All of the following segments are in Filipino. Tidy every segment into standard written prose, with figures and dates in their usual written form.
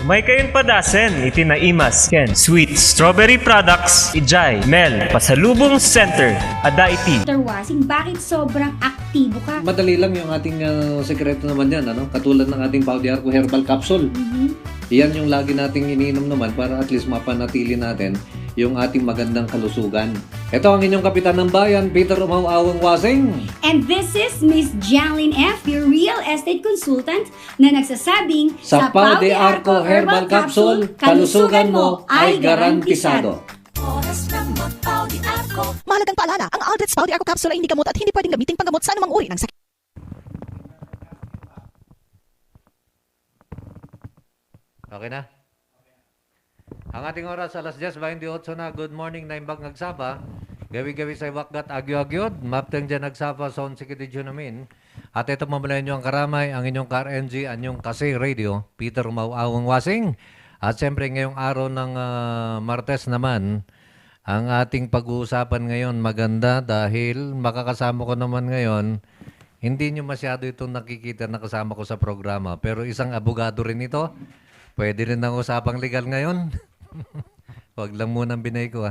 May kayon padasen, iti naimas, ken sweet strawberry products, ijay, Mel, Pasalubong Center, ada iti. Dr. Wasing, bakit sobrang aktibo ka? Madali lang yung ating sekreto naman yan, ano? Katulad ng ating Pau de Arco Herbal Capsule. Yan yung lagi nating iniinom naman para at least mapanatili natin yung ating magandang kalusugan. Ito ang inyong kapitan ng bayan, Peter Umawawang Wasing. And this is Miss Janlyn F., your real estate consultant na nagsasabing Sa Pau de Arco Herbal Capsule, kalusugan mo ay garantisado. Oras ng mag-Pau de Arco. Mahalagang paalala, ang Aldrich Pau de Arco Capsule ay hindi gamot at hindi pwedeng gamitin panggamot sa anumang uri ng sakit. Okay na? Ang ating oras, alas 10:28 na. Good morning na imbag nagsaba. Gawi-gawi sa iwakgat, agyo-agyod. Mapteng dyan nagsaba sa onsikididyo namin. At ito mamalayan nyo ang karamay, ang inyong KRNG, anyong kasi radio, Peter Umawawang Wasing. At siyempre ngayong araw ng Martes naman, ang ating pag-uusapan ngayon maganda dahil makakasama ko naman ngayon. Hindi nyo masyado itong nakikita na kasama ko sa programa. Pero isang abogado rin ito. Pwede rin ang usapang legal ngayon. Huwag lang muna binay ko.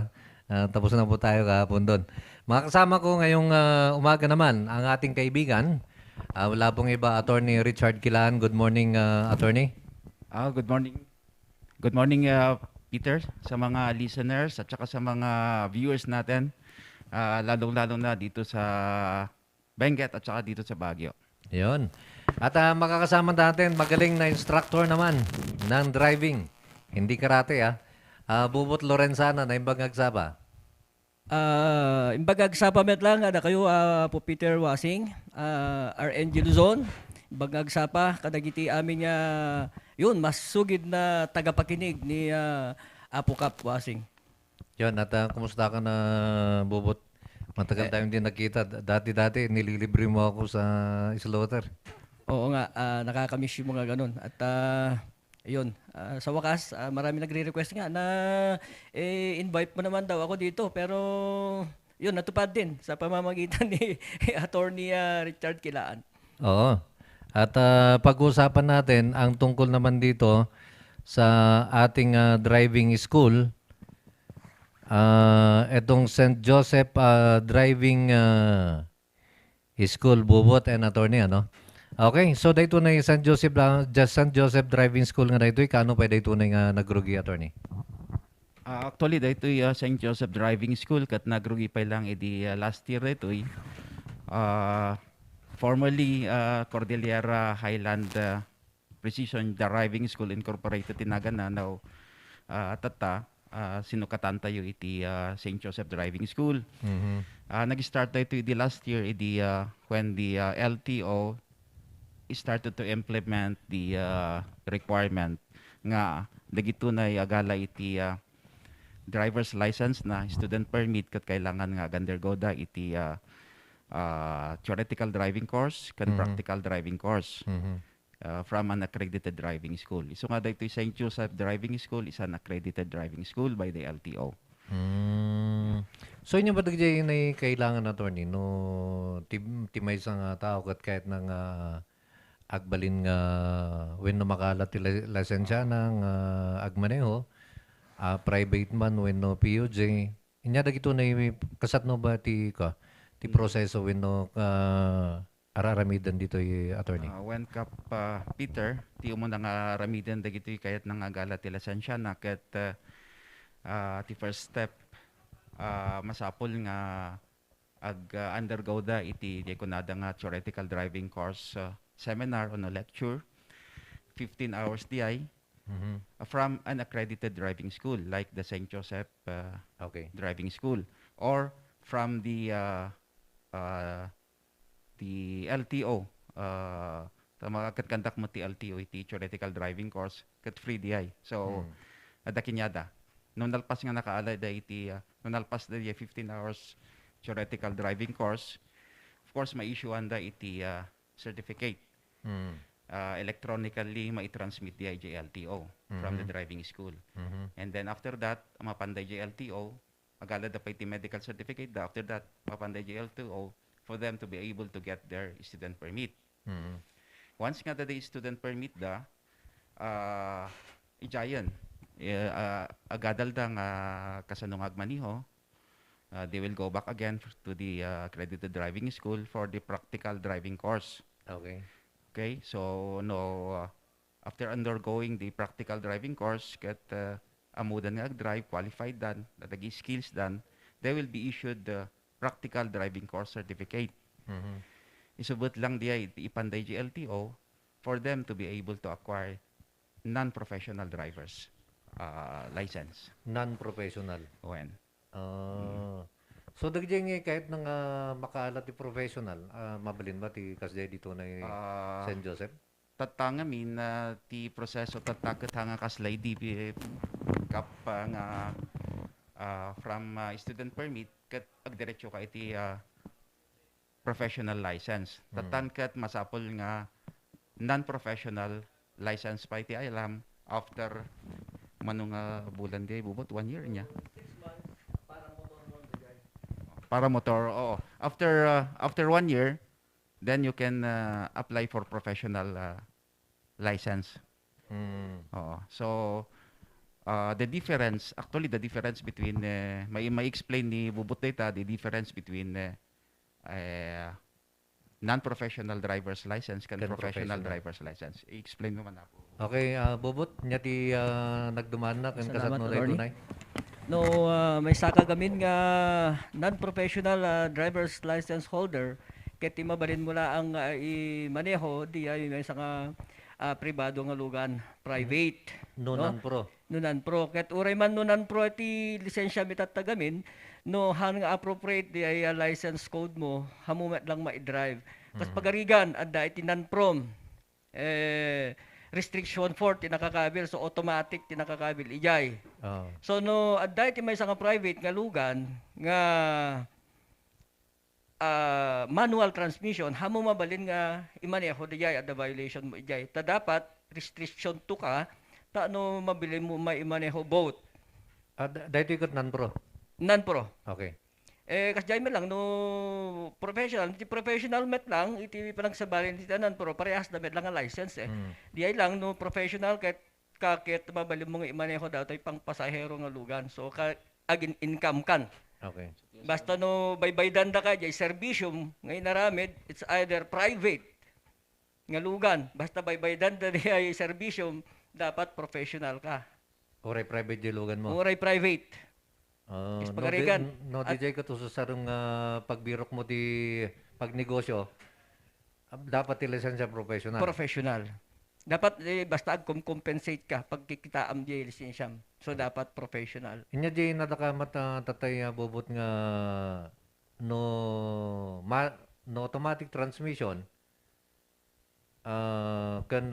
Tapos na po tayo kahapon doon. Mga kasama ko ngayong umaga naman, ang ating kaibigan. Wala pong iba, Attorney Richard Kilaan. Good morning, Attorney. Good morning. Good morning, Peter, sa mga listeners at saka sa mga viewers natin. Lalong-lalo na dito sa Benguet at saka dito sa Baguio. Yun. At makakasama natin, magaling na instructor naman ng driving. Hindi karate, Bubot Lorenzana na imbag agsaba. Imbagag sa pamet lang, ada kayo po Peter Wasing, RNG Luzon. Imbagag sa pa, kadagiti amin niya, yun, mas sugid na tagapakinig ni Apo Cap Wasing. Yun, at kumusta ka na, Bubot? Matagal tayong hindi nakita. Dati-dati, nililibre mo ako sa slaughter. Oo nga, nakakamiss yung mga ganun. At yun, sa wakas, marami nagre-request nga na invite mo naman daw ako dito. Pero yun, natupad din sa pamamagitan ni Attorney Richard Kilaan. Oo. At pag-uusapan natin ang tungkol naman dito sa ating driving school. Itong St. Joseph Driving School, Bubot and Attorney, ano? Okay, so dahito na yung St. Joseph Driving School nga dahito, kano pa dahito na yung nagrugi, Attorney? Actually, dito yung St. Joseph Driving School kat nagrugi pa lang last year dito. Formerly Cordillera Highland Precision Driving School Incorporated tinagan na now sinukatan tayo iti St. Joseph Driving School. Nag-start tayo iti last year when the LTO started to implement the requirement nga dagito na agala iti driver's license na student permit kat kailangan nga undergo da iti theoretical driving course kan practical driving course. From an accredited driving school. So nga dito St. Joseph Driving School is an accredited driving school by the LTO. So inyo ba dagjay na kailangan, Attorney, no timay isang tao kat kahit nang agbalin nga when no makala ti lisensya ng agmaneho, private man when no PUJ. Inya dagito na kasat no ba ti proseso when no araramidan dito Attorney? When kap Peter, ti mo nga ramidan dagito kayat nang agala ti lisensya na ket ti first step masapol nga undergo da iti kunada nga theoretical driving course seminar on a lecture 15 hours di from an accredited driving school like the St. Joseph Driving School or from the LTO. Tama kat kandak mo ti LTO iti theoretical driving course kat free di. So adakinyada. Nung nalpas nga nakaala da iti nung nalpas da 15 hours theoretical driving course, of course ma-issuean da iti certificate. Electronically mai-transmit di LTO from the driving school. And then after that, mapanday LTO, agala da pa iti medical certificate da. After that, mapanday LTO for them to be able to get their student permit. Once nga da student permit da, ijayan. Agadal da nga kasanungag maniho, they will go back again to the accredited driving school for the practical driving course. Okay. Okay, so no, after undergoing the practical driving course, get amudan nga drive, qualified dan, natagi skills dan, they will be issued the practical driving course certificate. Mhm. Isubot lang diya ipanday GLTO for them to be able to acquire non-professional drivers license. Non-professional. When? So dagdi nga kahit nang makaalat ti professional, mabalin ba ti kasday dito na St. Joseph? Tatanga min na ti proseso tatakot hanga kaslay di kap nga from student permit kat agdiretso ka iti professional license. Tatangkat masapol nga non-professional license pa iti alam after manong bulan di bubot 1 year niya. Para motor, oo. After 1 year, then you can apply for professional license. Oo. So the difference between may explain ni Bubot data the difference between non-professional driver's license and Can professional professional. driver's license. I-explain mo man ako. Okay, Bubot, nya ti nagduman na kan kasat Salamat, mo attorney. tunay. No, may saka gamin nga non-professional driver's license holder ket mabalin mula ang imaneho di ay may saka pribado nga lugan, private. No, non-pro. Nunan pro ket uray man nunan pro ti lisensya mitat tagamin no han nga appropriate di ay license code mo hamumet lang ma-drive. Kas pagarigan adda iti non-prom restriction 4 tinakakabil so automatic tinakakabil ijay. So no adda iti may nga private nga lugan nga manual transmission hamo mabalin nga imaneho dijay at the violation mo ijay. Ta dapat restriction 2 ka ta no mabili mo may imaneho both Dahito ikot non-pro. non-pro. Okay. Kasjay mo lang no professional, iti professional met lang iti panagsabalin iti non-pro parehas na met lang ang license Di ay lang no professional ket mabali mo nga imaneho daw tay pang pasahero nga lugan. So agin income kan. Okay. Basta no baybaydan da ka jay serbisyum nga inaramid it's either private nga lugan basta baybaydan da di ay serbisyum dapat professional ka. Oray private dilugan mo. Uray private. Is No, pagarigan. no, DJ ko to sa sarong pagbirok mo di pagnegosyo. Dapat ti lisensya professional. Professional. Dapat basta compensate ka pag kikitaam di lisensyam. So dapat professional. Inya di natakamat tatay bubot nga no automatic transmission kan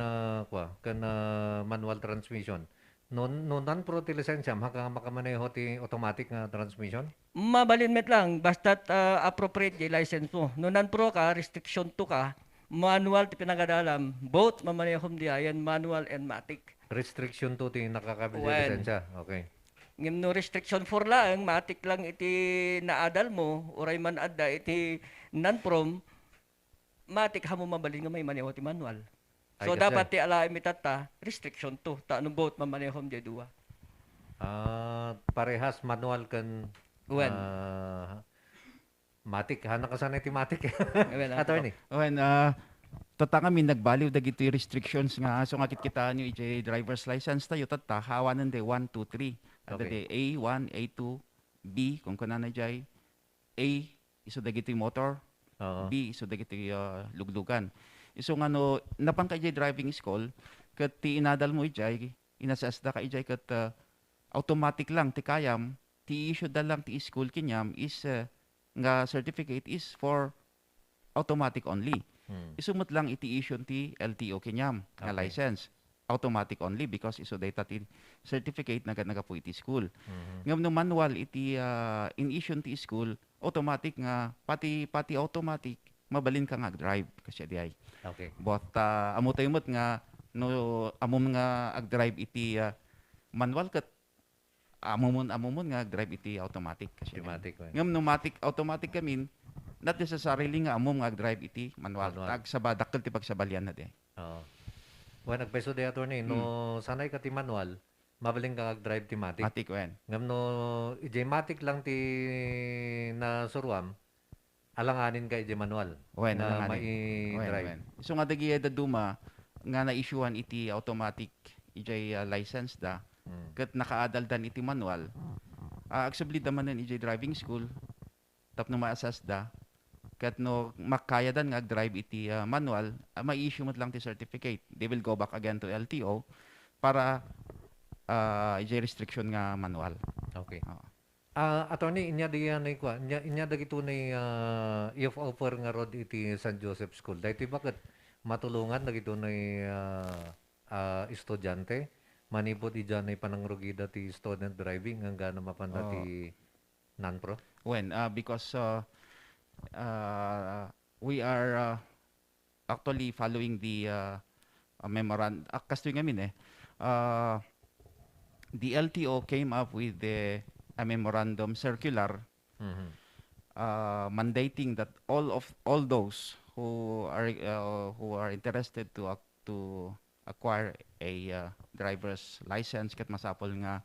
manual transmission. No non-pro ti lisensya haka makamaneho ti automatic nga transmission. Mabalin met lang basta appropriate di license mo. No non-pro ka, restriction 2 ka, manual ti pinagadalam, both mamanehom di ayan manual and matic. Restriction to ti nakakabil ti Well. lisensya. Okay. Ngem no restriction 4 lang, matic lang iti naadal mo, uray man adda iti non-prom, matic hamo mabalin nga may maneho ti manual. So Ay, kasi- dapat ti alaim itata, restriction 2, ta no both mamanehom di dua. Parehas manual kan Wen. matik. Hana ka sana ti matik. Wen, Attorney. When tata kami nagbaliw dagiti restrictions nga so nga kita nyo iti driver's license tayo tata hawanan de 1 2 3 ada Okay. de A1 A2 B kung kuna na jay A iso dagiti motor Oo. B iso dagiti luglugan iso nga no napangka jay driving school ket ti inadal mo ijay inasasda ka ijay ket automatic lang ti kayam ti issue da lang ti school kinyam is nga certificate is for automatic only. Isumot lang iti issue ti LTO kinyam nga Okay. license. Automatic only because iso data ti certificate na nagapu iti school. Ngam no manual iti in issue ti school automatic nga pati automatic mabalin ka nga drive kasi di ay. Okay. But amo tayo mo't nga no amom nga ag-drive iti manual kat amomon nga ag-drive iti automatic kasi. Automatic. wen. Ngam no automatic kamin not necessarily nga amom nga ag-drive iti manual. Manual. Tag sa dakkel ti pagsabalyan na di. Oo. When nagpeso day attorney, no sanay ka ti manual, mabaling ka drive ti matic. Matik wen. Ngam no, ije matic lang ti na surwam, alanganin ka ije manual. Wen, na alanganin. mai-drive. So nga dagi da duma nga na-issuean iti automatic ijay license da. Kat nakaadaldan iti manual. Agsubli da manen ijay driving school. Tapno ma-assess da. Kat no makayadan nga drive iti manual, ma-issue mo lang ti certificate. They will go back again to LTO para ijay restriction nga manual. Okay. Oo. Attorney, inya di yan ko, inya dagito ni if offer nga road iti San Joseph School. Dahil bakit matulungan dagito ni estudyante manipot ijan ay panangrugida ti student driving hanggang na mapanda ti non-pro? When because we are actually following the memorandum. Kasto yung amin the LTO came up with a memorandum circular mandating that all those who are interested to acquire a driver's license ket masapol nga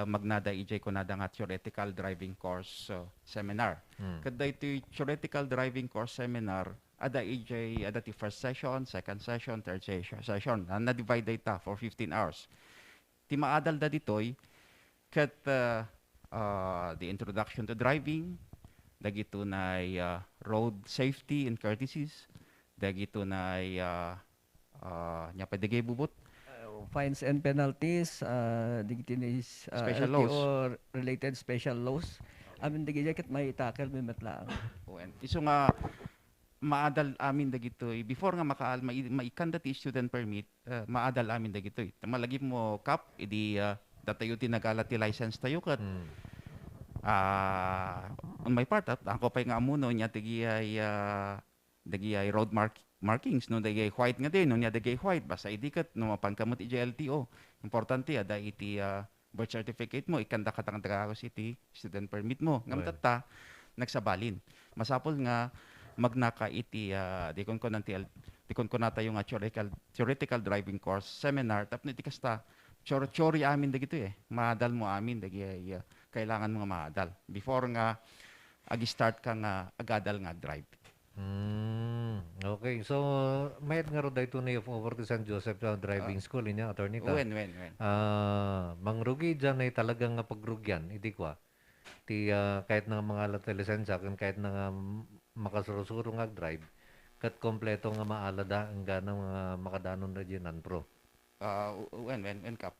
magnada ijay kunada nga theoretical driving course seminar. Kada iti theoretical driving course seminar ada ti first session, second session, third session. Na-divide data for 15 hours. Ti maadal da ditoy ket the introduction to driving, dagito na road safety and courtesies, dagito na nya padigay bubot Fines and penalties, digitinis Special LTO laws. related special laws. Amin digi ket may tackle may matlaang. iso nga maadal amin dagitoy before nga maikanda ti student permit, maadal amin dagitoy. Malagi mo kap idi datayo ti nagala ti license tayo kat on my part ako pa nga amuno nya dagi ay road markings no dagi white nga din no nya dagi white basta idi kat no mapangkamot iti LTO. Importante ada iti birth certificate mo ikanda katang tagakos iti student permit mo ngam tatta nagsabalin. Masapol nga magnaka iti dikon ko na tayo nga theoretical driving course seminar tapno iti kasta chori amin dagito maadal mo amin dagi kailangan mo nga maadal before nga agi-start ka nga agadal nga drive. Okay. So, mayat nga ro dayto ni of over to San Joseph Driving School inya attorney ka. When. Mangrugi dyan ay talagang nga pagrugyan, hindi kwa. Ti kahit na mga lisensya, kahit na nga makasurusuro nga drive, kat kompleto nga maalada ang ganang mga makadanon na dyan non-pro. When kap.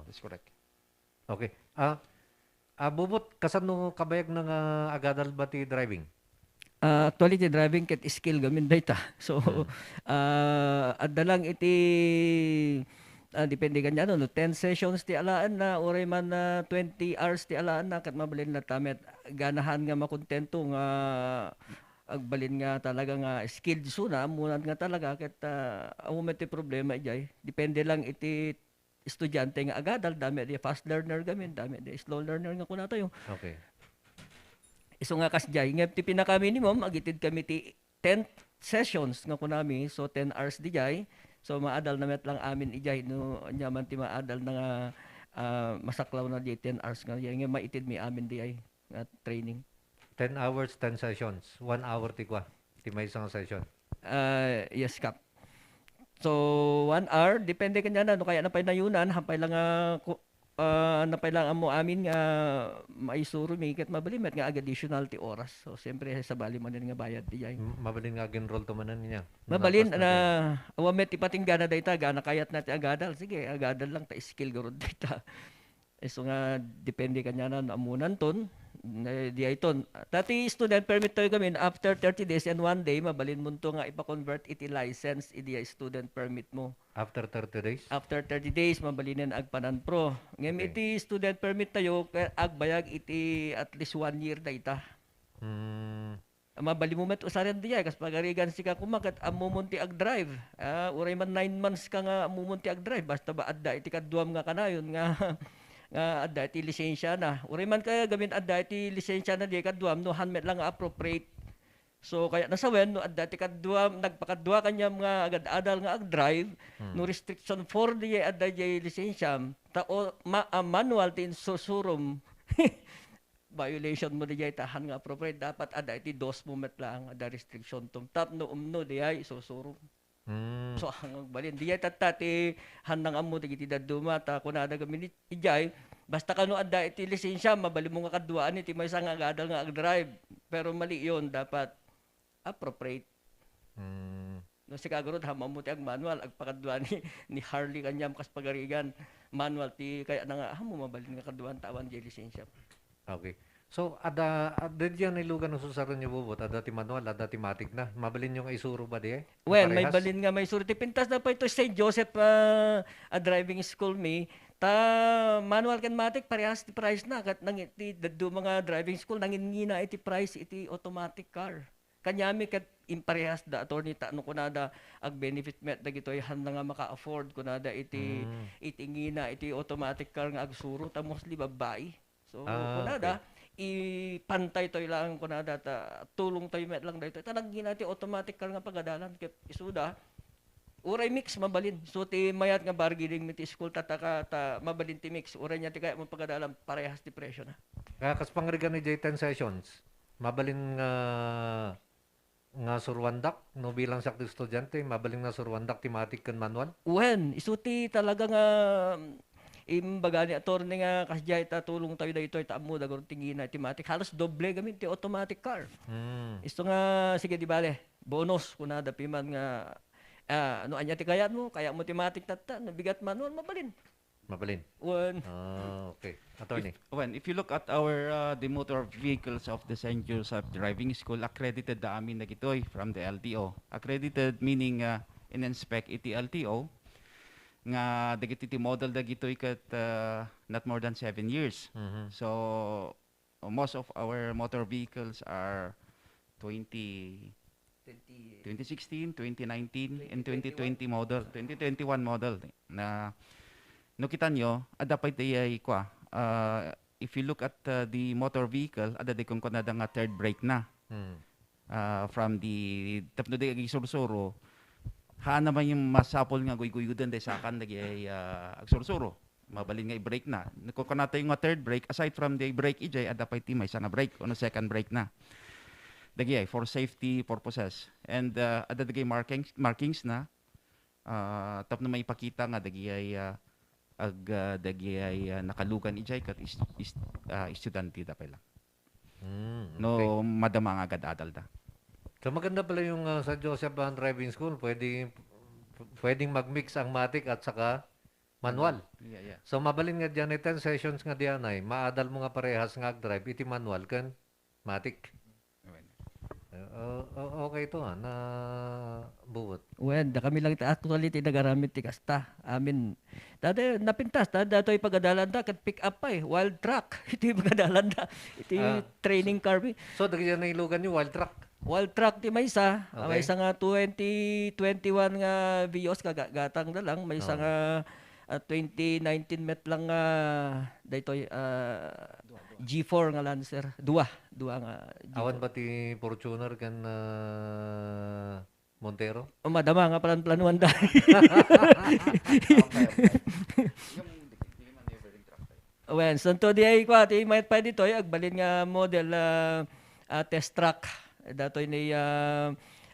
That's correct. Okay. Bubot, kasan no kabayag ng agadal ba ti driving? Actually, the driving kit skill gamin data. So, adda lang iti depende kanya no 10 sessions ti alaan na oray man na 20 hours ti alaan na kat mabalin na tamet ganahan nga makontento nga agbalin nga talaga nga skilled suna munat nga talaga ket amo ti problema ijay depende lang iti estudyante nga agadal dami di fast learner gamin dami di slow learner nga kuna tayo. Okay. Iso nga kasjay, nga ti pinaka minimum agitid kami ti 10 sessions nga kunami, so 10 hours di jay. So maadal na met lang amin ijay no nyaman ti maadal na nga masaklaw na di 10 hours nga nga maitid mi amin di ay nga training. 10 hours, 10 sessions. 1 hour ti kwa. Ti may isang session. Yes, Kap. So 1 hour, depende kanya na no kaya napay nayunan, hampay lang napay lang amo amin nga maisuro mi ket mabalimet nga additional ti oras. So siyempre sa bali man nga bayad ti jay. Mabalin nga ginroll to manan niya. Mabalin na awamet ipatinggana dayta gana kayat na ti agadal. Sige, agadal lang ta skill gorod dayta. So nga depende kanya na amunan ton di ay ton. Tati student permit tayo kami after 30 days and 1 day mabalin mo to nga ipa-convert iti license iti student permit mo. After 30 days? After 30 days mabalinan agpanan pro. Ngem iti student permit tayo agbayag iti at least 1 year dayta. Mabali mo met usaran diya kas pagarigan sika kumakat amumunti ag drive. Uray man 9 months ka nga amumunti ag drive basta ba adda iti kadduam nga kanayon nga nga adda iti lisensya na. Uray man kaya gamin adda iti lisensya na di kadduam no hanmet lang appropriate So kaya nasawen no adda ti kadwa nagpakadwa kanya mga agad-adal nga ag-drive no restriction for di adda jay lisensya manual tin susurum violation mo di jay tahan nga appropriate dapat adda iti dos moment lang adda restriction tum tap no umno di ay susurum. So ang balin di jay tatati handang ammo ti daduma ta kunada gamin ijay basta kano adda iti lisensya mabali mo nga kadwaan iti may nga agadal nga ag-drive pero mali yon dapat appropriate. No si kagurod hamam mo ti ag manual agpakadwa ni Harley kanyam kas pagarigan manual ti kaya na nga hamo mabalin nga kadwan tawan di lisensya. Okay. So, ada diyan nilugan ng susaron niyo bubot, ada ti manual, ada ti matic na. Mabalin yung isuro ba di eh? Well, may Parehas? balin nga may surti pintas na pa ito St. Joseph a driving school me ta manual kan matic parehas ti price na kat nang iti daddo mga driving school nangingina iti price iti automatic car. Kanyami kat imparehas da attorney ta no kunada ag benefit met dagitoy handa nga maka-afford kunada iti itingina iti automatic car nga agsuro ta mostly babae. So kunada ipantay toy lang kunada ta tulong tayo met lang daytoy ta nagina iti automatic car nga pagadalan ket isuda uray mix mabalin. So ti mayat nga bargaining mit school ta mabalin ti mix uray nya ti kaya mo pagadalan parehas ti presyo na. Kas pangrigan ni J10 Sessions, mabalin nga surwandak no bilang sakti estudyante, mabalin nga surwandak ti matic ken manual. Wen, isuti talaga nga imbaga ni attorney nga kasjay ta tulong tayo daytoy ta ammo dagor tingina ti matic halos doble gamit ti automatic car. Isto nga sige di bale bonus kunada piman nga ano anya ti kayat mo kaya mo ti matic tatta nabigat manual mabalin. Mabalin. Wen. Okay. Attorney. If you look at our the motor vehicles of the St. Joseph Driving School, accredited da amin na gitoy from the LTO. Accredited meaning in-inspect iti LTO nga dagiti ti model da gitoy kat not more than 7 years. So most of our motor vehicles are 2016, 2019, and 2020 model, 2021 model na no kita nyo, ada pa iti if you look at the motor vehicle, ada di kung kunada nga third brake na. From the tapno di agisursuro, haan naman yung masapol nga guy-guyudan di sakan nagi agsursuro. Mabalin nga i-brake na. Kung kunata yung nga third brake, aside from the brake ijay, ada pa iti may isa nga brake, o second brake na. Dagi for safety purposes. And ada dagi markings na, tapno may ipakita nga dagi nakalugan ijay kat estudyante da pala. No madama nga agad-adal da. So maganda pala yung St. Joseph Driving School, pwedeng mag-mix ang matic at saka manual. Yeah. So mabalin nga dyan 10 sessions nga diyan ay maadal mo nga parehas nga drive iti manual kan matic. Okay ito na buot. Wen, da kami lang actually ti nagaramit ti kasta. Amin. Dati napintas datoy pagadalan da ket pick up pa wild truck. Iti pagadalan da. Iti training car. So dagi na ilugan yung wild truck. Wild truck ti maysa. Okay. May isa nga 2021 nga Vios kagatang na lang. May isa nga 2019 met lang daytoy G4 nga Lancer. Dua nga G4. Awan ba ti Fortuner kan Montero? Madama nga planuan da. Wen, santo di ay kwa ti mayat pa dito agbalin nga model test track. Datoy ni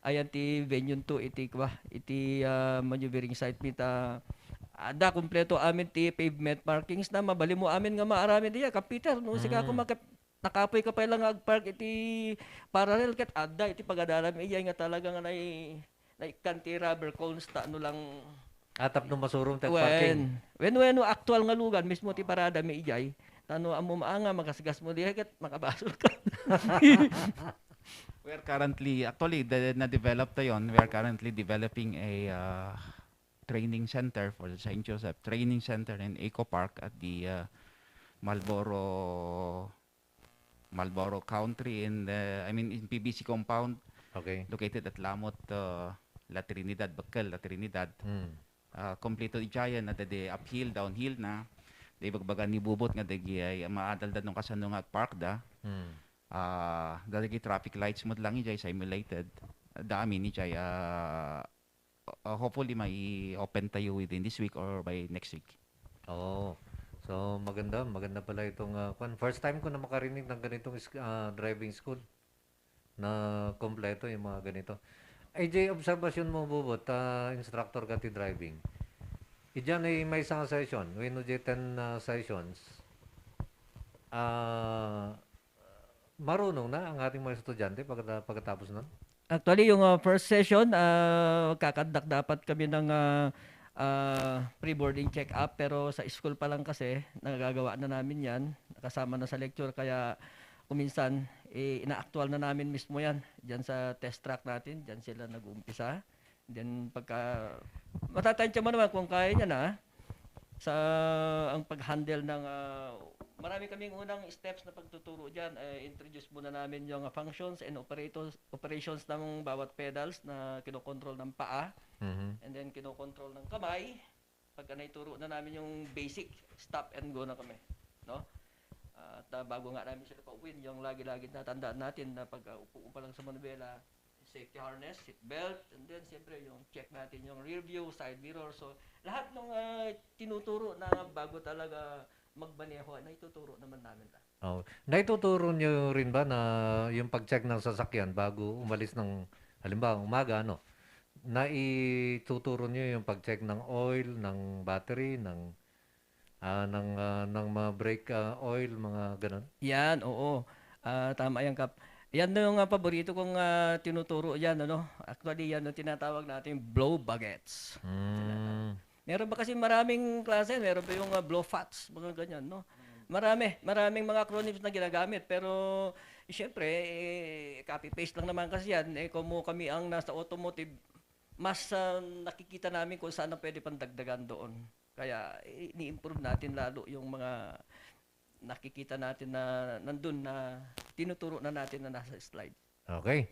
ayan ti venue 2 iti kwa iti maneuvering site mita ada kumpleto amin ti pavement markings na mabali mo amin nga maarami diya Peter no sika ako nakapoy ka pa lang agpark iti parallel ket adda iti pagadalam iya nga talaga nga nay kanti rubber cones ta no lang Atap no masurong tet parking. When actual nga lugan mismo ti parada mi ijay tano amo maanga magasgas mo diya ket makabasol ka. We are currently na-develop tayon. We are currently developing a training center for the St. Joseph Training Center and Eco Park at the Marlboro Country in PBC compound. Okay. Located at Lamot, La Trinidad, Bacal, La Trinidad. Kompleto ijayan na dade uphill, downhill na. Di bagbagan ni bubot nga dagi ay maadal da nung kasano nga park da. Dalagi traffic lights mo lang ijay simulated. Dami ni jay hopefully may open tayo within this week or by next week. Oo. So, maganda pala itong first time ko na makarinig ng ganitong driving school na kompleto yung mga ganito. AJ, observation mo, Bubot, instructor ka ti driving. Iyan ay may isang session. When you 10 sessions, marunong na ang ating mga estudyante pagkatapos nun? Actually, yung first session, kakandak dapat kami ng pre-boarding check-up, pero sa school pa lang kasi, nagagawa na namin yan, kasama na sa lecture, kaya kuminsan, ina-actual na namin mismo yan, dyan sa test track natin, dyan sila nag-uumpisa. Then, pagka, matatansya mo naman kung kaya niya na, sa ang pag-handle ng, marami kaming unang steps na pagtuturo dyan. Introduce muna namin yung functions and operations ng bawat pedals na kinokontrol ng paa. And then kinokontrol ng kamay. Pagka naituro na namin yung basic, stop and go na kami. No? At bago nga namin sila pauwiin, yung lagi-lagi natandaan natin na pag upo pa lang sa manubela, safety harness, seat belt, and then siyempre yung check natin yung rear view, side mirror. So lahat ng tinuturo na bago talaga magmaneho, naituturo naman namin lang. Oh. Naituturo nyo rin ba na yung pag-check ng sasakyan bago umalis ng, halimbawa, umaga, naituturo nyo yung pag-check ng oil, ng battery, ng mga brake oil, mga ganun? Yan, oo. Tama yan, Kap. Yan na yung paborito kong tinuturo yan, Actually, yan yung tinatawag natin blow baguettes. Meron ba kasi maraming klase? Meron ba yung blow fats, mga ganyan, maraming mga acronyms na ginagamit, pero siyempre, copy-paste lang naman kasi yan. Kung kami ang nasa automotive, mas nakikita namin kung saan na pwede pang dagdagan doon. Kaya, ni-improve natin lalo yung mga nakikita natin na nandun na tinuturo na natin na nasa slide. Okay.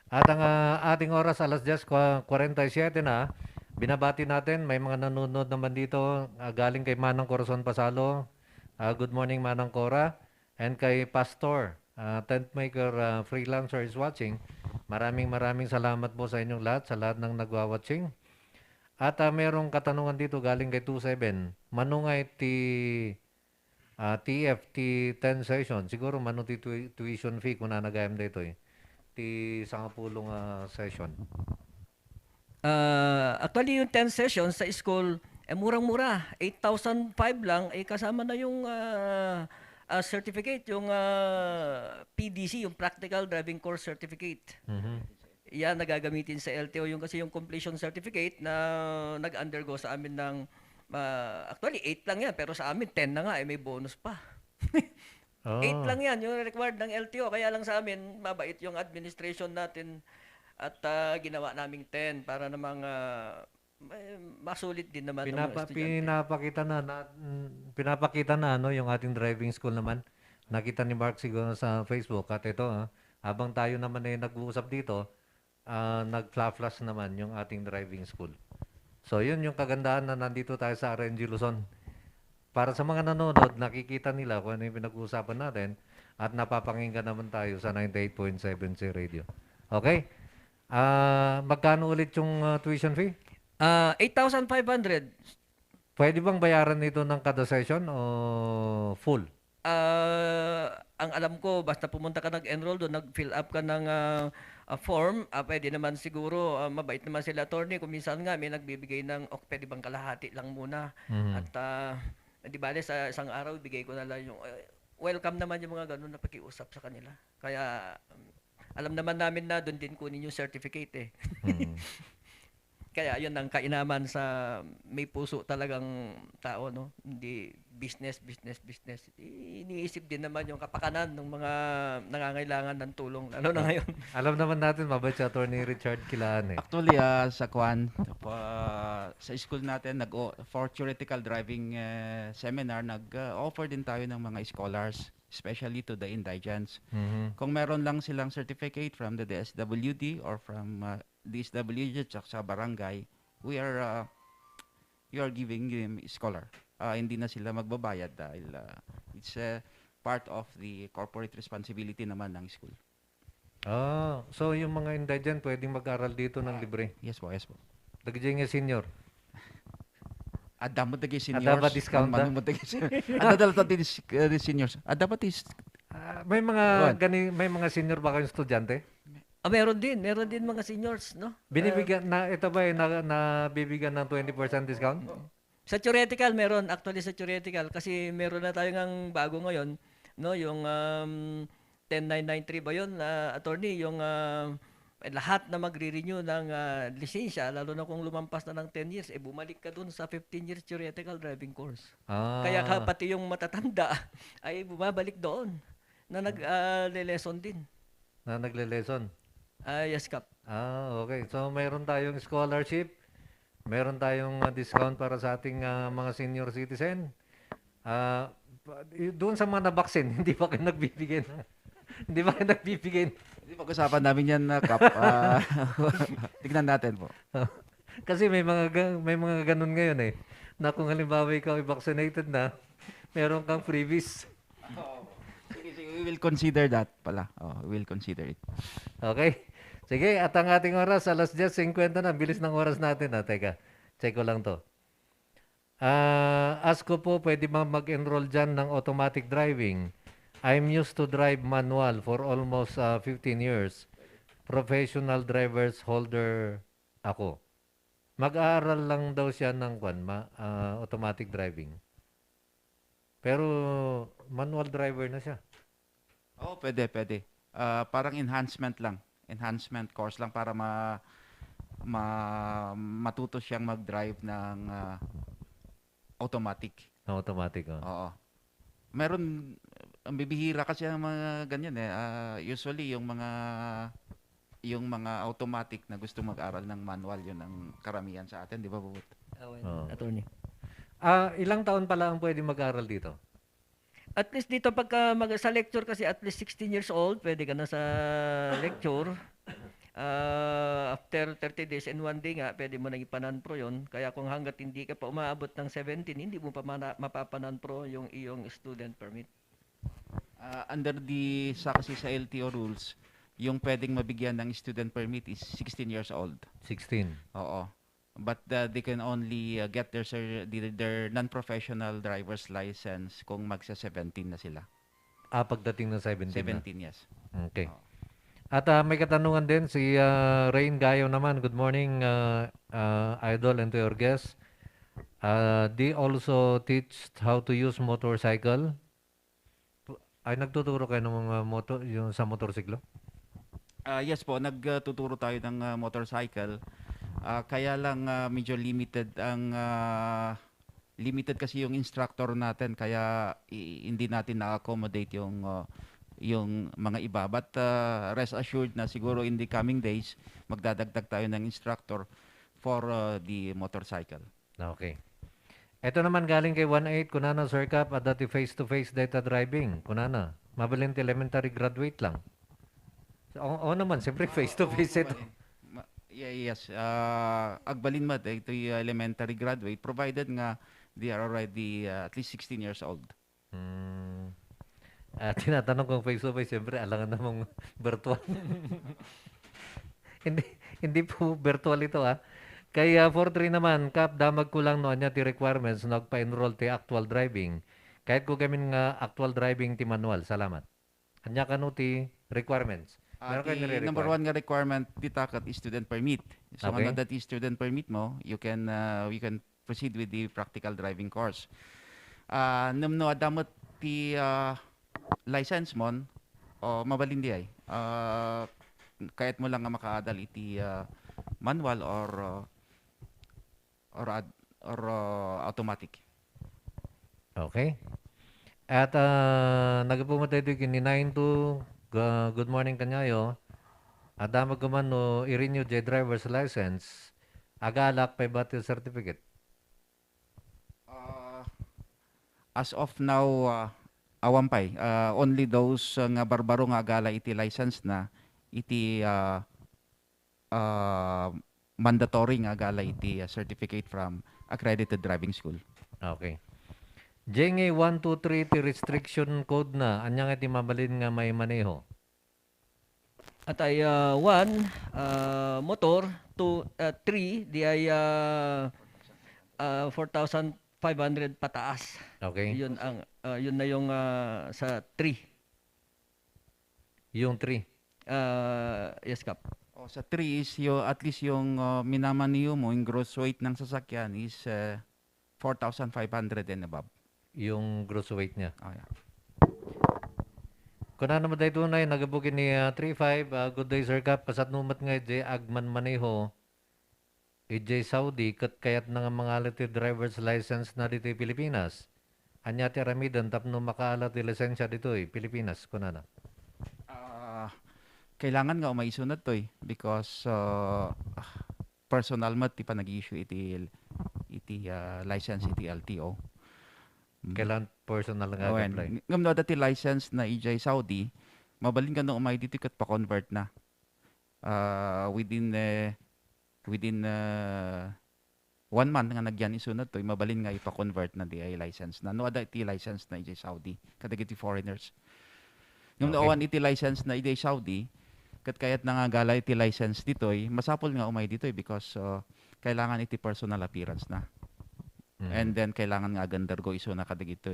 At ang ating oras, alas 10:47 na. Binabati natin, may mga nanonood naman dito, galing kay Manang Corazon Pasalo. Good morning, Manang Cora. And kay Pastor, tent maker, freelancer is watching. Maraming salamat po sa inyong lahat, sa lahat ng nagwa-watching. At merong katanungan dito galing kay 27. Manungay TFT 10 session. Siguro ti tuition fee kung nanagayam dito Ti 10 session. Actually, yung 10 sessions sa school, murang-mura. 8,500 lang, kasama na yung certificate, yung PDC, yung Practical Driving Course Certificate. Yan, nagagamitin sa LTO. Yung kasi yung completion certificate na nag-undergo sa amin ng, actually, 8 lang yan, pero sa amin, 10 na nga, may bonus pa. 8 lang yan, yung required ng LTO. Kaya lang sa amin, mabait yung administration natin at ginawa naming 10 para namang masulit din naman ng mga estudyante. Pinapakita na yung ating driving school naman. Nakita ni Mark siguro sa Facebook at ito, habang tayo naman ay nag-uusap dito, nag-flash naman yung ating driving school. So yun yung kagandahan na nandito tayo sa RNG Luzon. Para sa mga nanonood, nakikita nila kung ano yung pinag-uusapan natin at napapakinggan naman tayo sa 98.7 Radio. Okay? Magkano ulit yung tuition fee? 8,500. Pwede bang bayaran nito ng kada session o full? Ang alam ko, basta pumunta ka nag-enroll doon, nag-fill up ka ng form, pwede naman siguro, mabait naman sila attorney. Kung minsan nga, may nagbibigay ng, pwede bang kalahati lang muna. At di bale, sa isang araw, bigay ko na lang yung, welcome naman yung mga ganun na pakiusap sa kanila. Kaya, alam naman namin na doon din kunin yung certificate Kaya yun ang kainaman sa may puso talagang tao, Hindi business. Iniisip din naman yung kapakanan ng mga nangangailangan ng tulong, lalo na ngayon. Alam naman natin, mabait si Attorney Richard Kilaan Actually, sa sa school natin, for theoretical driving seminar, nag-offer din tayo ng mga scholars, especially to the indigents. Kung meron lang silang certificate from the DSWD or from DSWD at sa barangay, you are giving them scholar. Hindi na sila magbabayad dahil it's part of the corporate responsibility naman ng school. So yung mga indigent pwedeng mag-aral dito ng libre. Yes po, yes po. Dagjay nga senior. Dapat tagi seniors. dapat discount na? Manong tagi dapat tagi seniors. Dapat is May mga senior ba kayong estudyante? Meron din mga seniors, no? Binibigyan na ito ba nabibigyan ng 20% discount? Sa theoretical meron, actually sa theoretical kasi meron na tayo ngang bago ngayon, no, yung 10993 ba 'yon, attorney, yung lahat na magre-renew ng lisensya, lalo na kung lumampas na ng 10 years, bumalik ka dun sa 15 years theoretical driving course. Kaya pati yung matatanda ay bumabalik doon na nag-lesson din. Na nagle-lesson. Yes, Kap. Okay. So mayroon tayong scholarship, meron tayong discount para sa ating mga senior citizen. Doon sa mga nabaksin, hindi pa kayo nagbibigay hindi ba kayo nagbibigay? Hindi pag-usapan namin yan, Kap. Tignan natin po. Kasi may mga ganun ngayon eh. Na kung halimbawa ikaw ay vaccinated na, meron kang freebies. We will consider that pala. We will consider it. Okay. Sige, at ang ating oras, alas 10:50 na. Bilis ng oras natin. Teka, check ko lang to. Ask ko po, pwede ba mag-enroll dyan ng automatic driving? I'm used to drive manual for almost 15 years. Professional driver's holder ako. Mag-aaral lang daw siya ng automatic driving. Pero manual driver na siya. Pwede. Parang enhancement lang. Enhancement course lang para matuto siyang mag-drive ng automatic. Automatic, Oo. Meron, ang bibihira kasi ang mga ganyan eh. Usually yung mga automatic na gusto mag-aral ng manual, yun ang karamihan sa atin, di ba, Bubut? Attorney. Ilang taon pala ang pwede mag-aral dito? At least dito pagka sa lecture kasi at least 16 years old, pwede ka na sa lecture. After 30 days and 1 day nga, pwede mo nang ipanan-pro yun. Kaya kung hanggat hindi ka pa umaabot ng 17, hindi mo pa mapapanan-pro yung iyong student permit. Under the kasi sa LTO rules, yung pwedeng mabigyan ng student permit is 16 years old. 16. Oo. But they can only get their non-professional driver's license kung magsa-17 na sila. Pagdating ng 17 na. 17, yes. Okay. At may katanungan din si Rain Gayo naman. Good morning, Idol, and to your guests. They also teach how to use motorcycle. Ay nagtuturo kayo ng mga yung sa motorsiklo? Yes po, nagtuturo tayo ng motorcycle. Kaya lang medyo limited limited kasi yung instructor natin, kaya hindi natin na-accommodate yung mga iba. But rest assured na siguro in the coming days magdadagdag tayo ng instructor for the motorcycle. Okay. Ito naman galing kay 18 Kunana Sir Cap at dati face-to-face data driving. Kunana, Mabalente elementary graduate lang. Oo naman, siyempre face-to-face ito. Yes. Agbalin mat, ito yung elementary graduate, provided nga they are already at least 16 years old. Tinatanong kong face-to-face, siyempre alangan namang virtual. hindi po virtual ito Kaya 43 naman, Kap, damag ko lang noon niya ti requirements, nagpa-enroll ti actual driving. Kahit ko kami nga actual driving ti manual, salamat. Kanya kanu ti requirements. Number one nga requirement titakat is student permit. So Okay. ano that is student permit mo, you can proceed with the practical driving course. Namno adamot ti license mon o mabalindi ay. Kahit mo lang nga makaadal iti manual or automatic. Okay. At nagapumatay ito kini 92. Good morning kanyayo. At damag ko man i-renew the driver's license. Agalak pa battle certificate. As of now, awampay. Only those nga barbaro nga agala iti license na iti mandatory nga agala iti certificate from accredited driving school. Okay. Jenge 123 ti restriction code na anya nga ti mabalin nga may maneho. At ay 1 motor, 2 3 di ay 4,500 pataas. Okay? Yun ang yun na yung sa 3. Yung 3. Yes, Kap. O, sa 3 is at least yung minamaniho mo, yung gross weight ng sasakyan is 4,500 and above. Yung gross weight niya. Oh, yeah. Kuna naman tayo tunay, nagabugin ni 35. Good day, Sir Cap. Pasat numat nga, agman maneho. EJ Saudi, kat kayat nga mga alati driver's license na dito Pilipinas. Anya ti ramidan tapno makaalat ti lisensya dito Pilipinas. Kuna na. Kailangan nga umaisunod to because personal mat ti pa nag-issue iti license iti LTO. Kailan personal nga apply. Ngam no dati license na EJ Saudi, mabalin ka nung umay dito kat pa-convert na. Within 1 month nga nagyan isunod to, mabalin nga ipa-convert na DI license na. No ada iti license na EJ Saudi, kadagiti foreigners. Ngam Okay. no iti license na EJ Saudi, kat kayat na nga gala iti license dito, masapol nga umay dito because kailangan iti personal appearance na. And then kailangan nga undergo iso na kadagito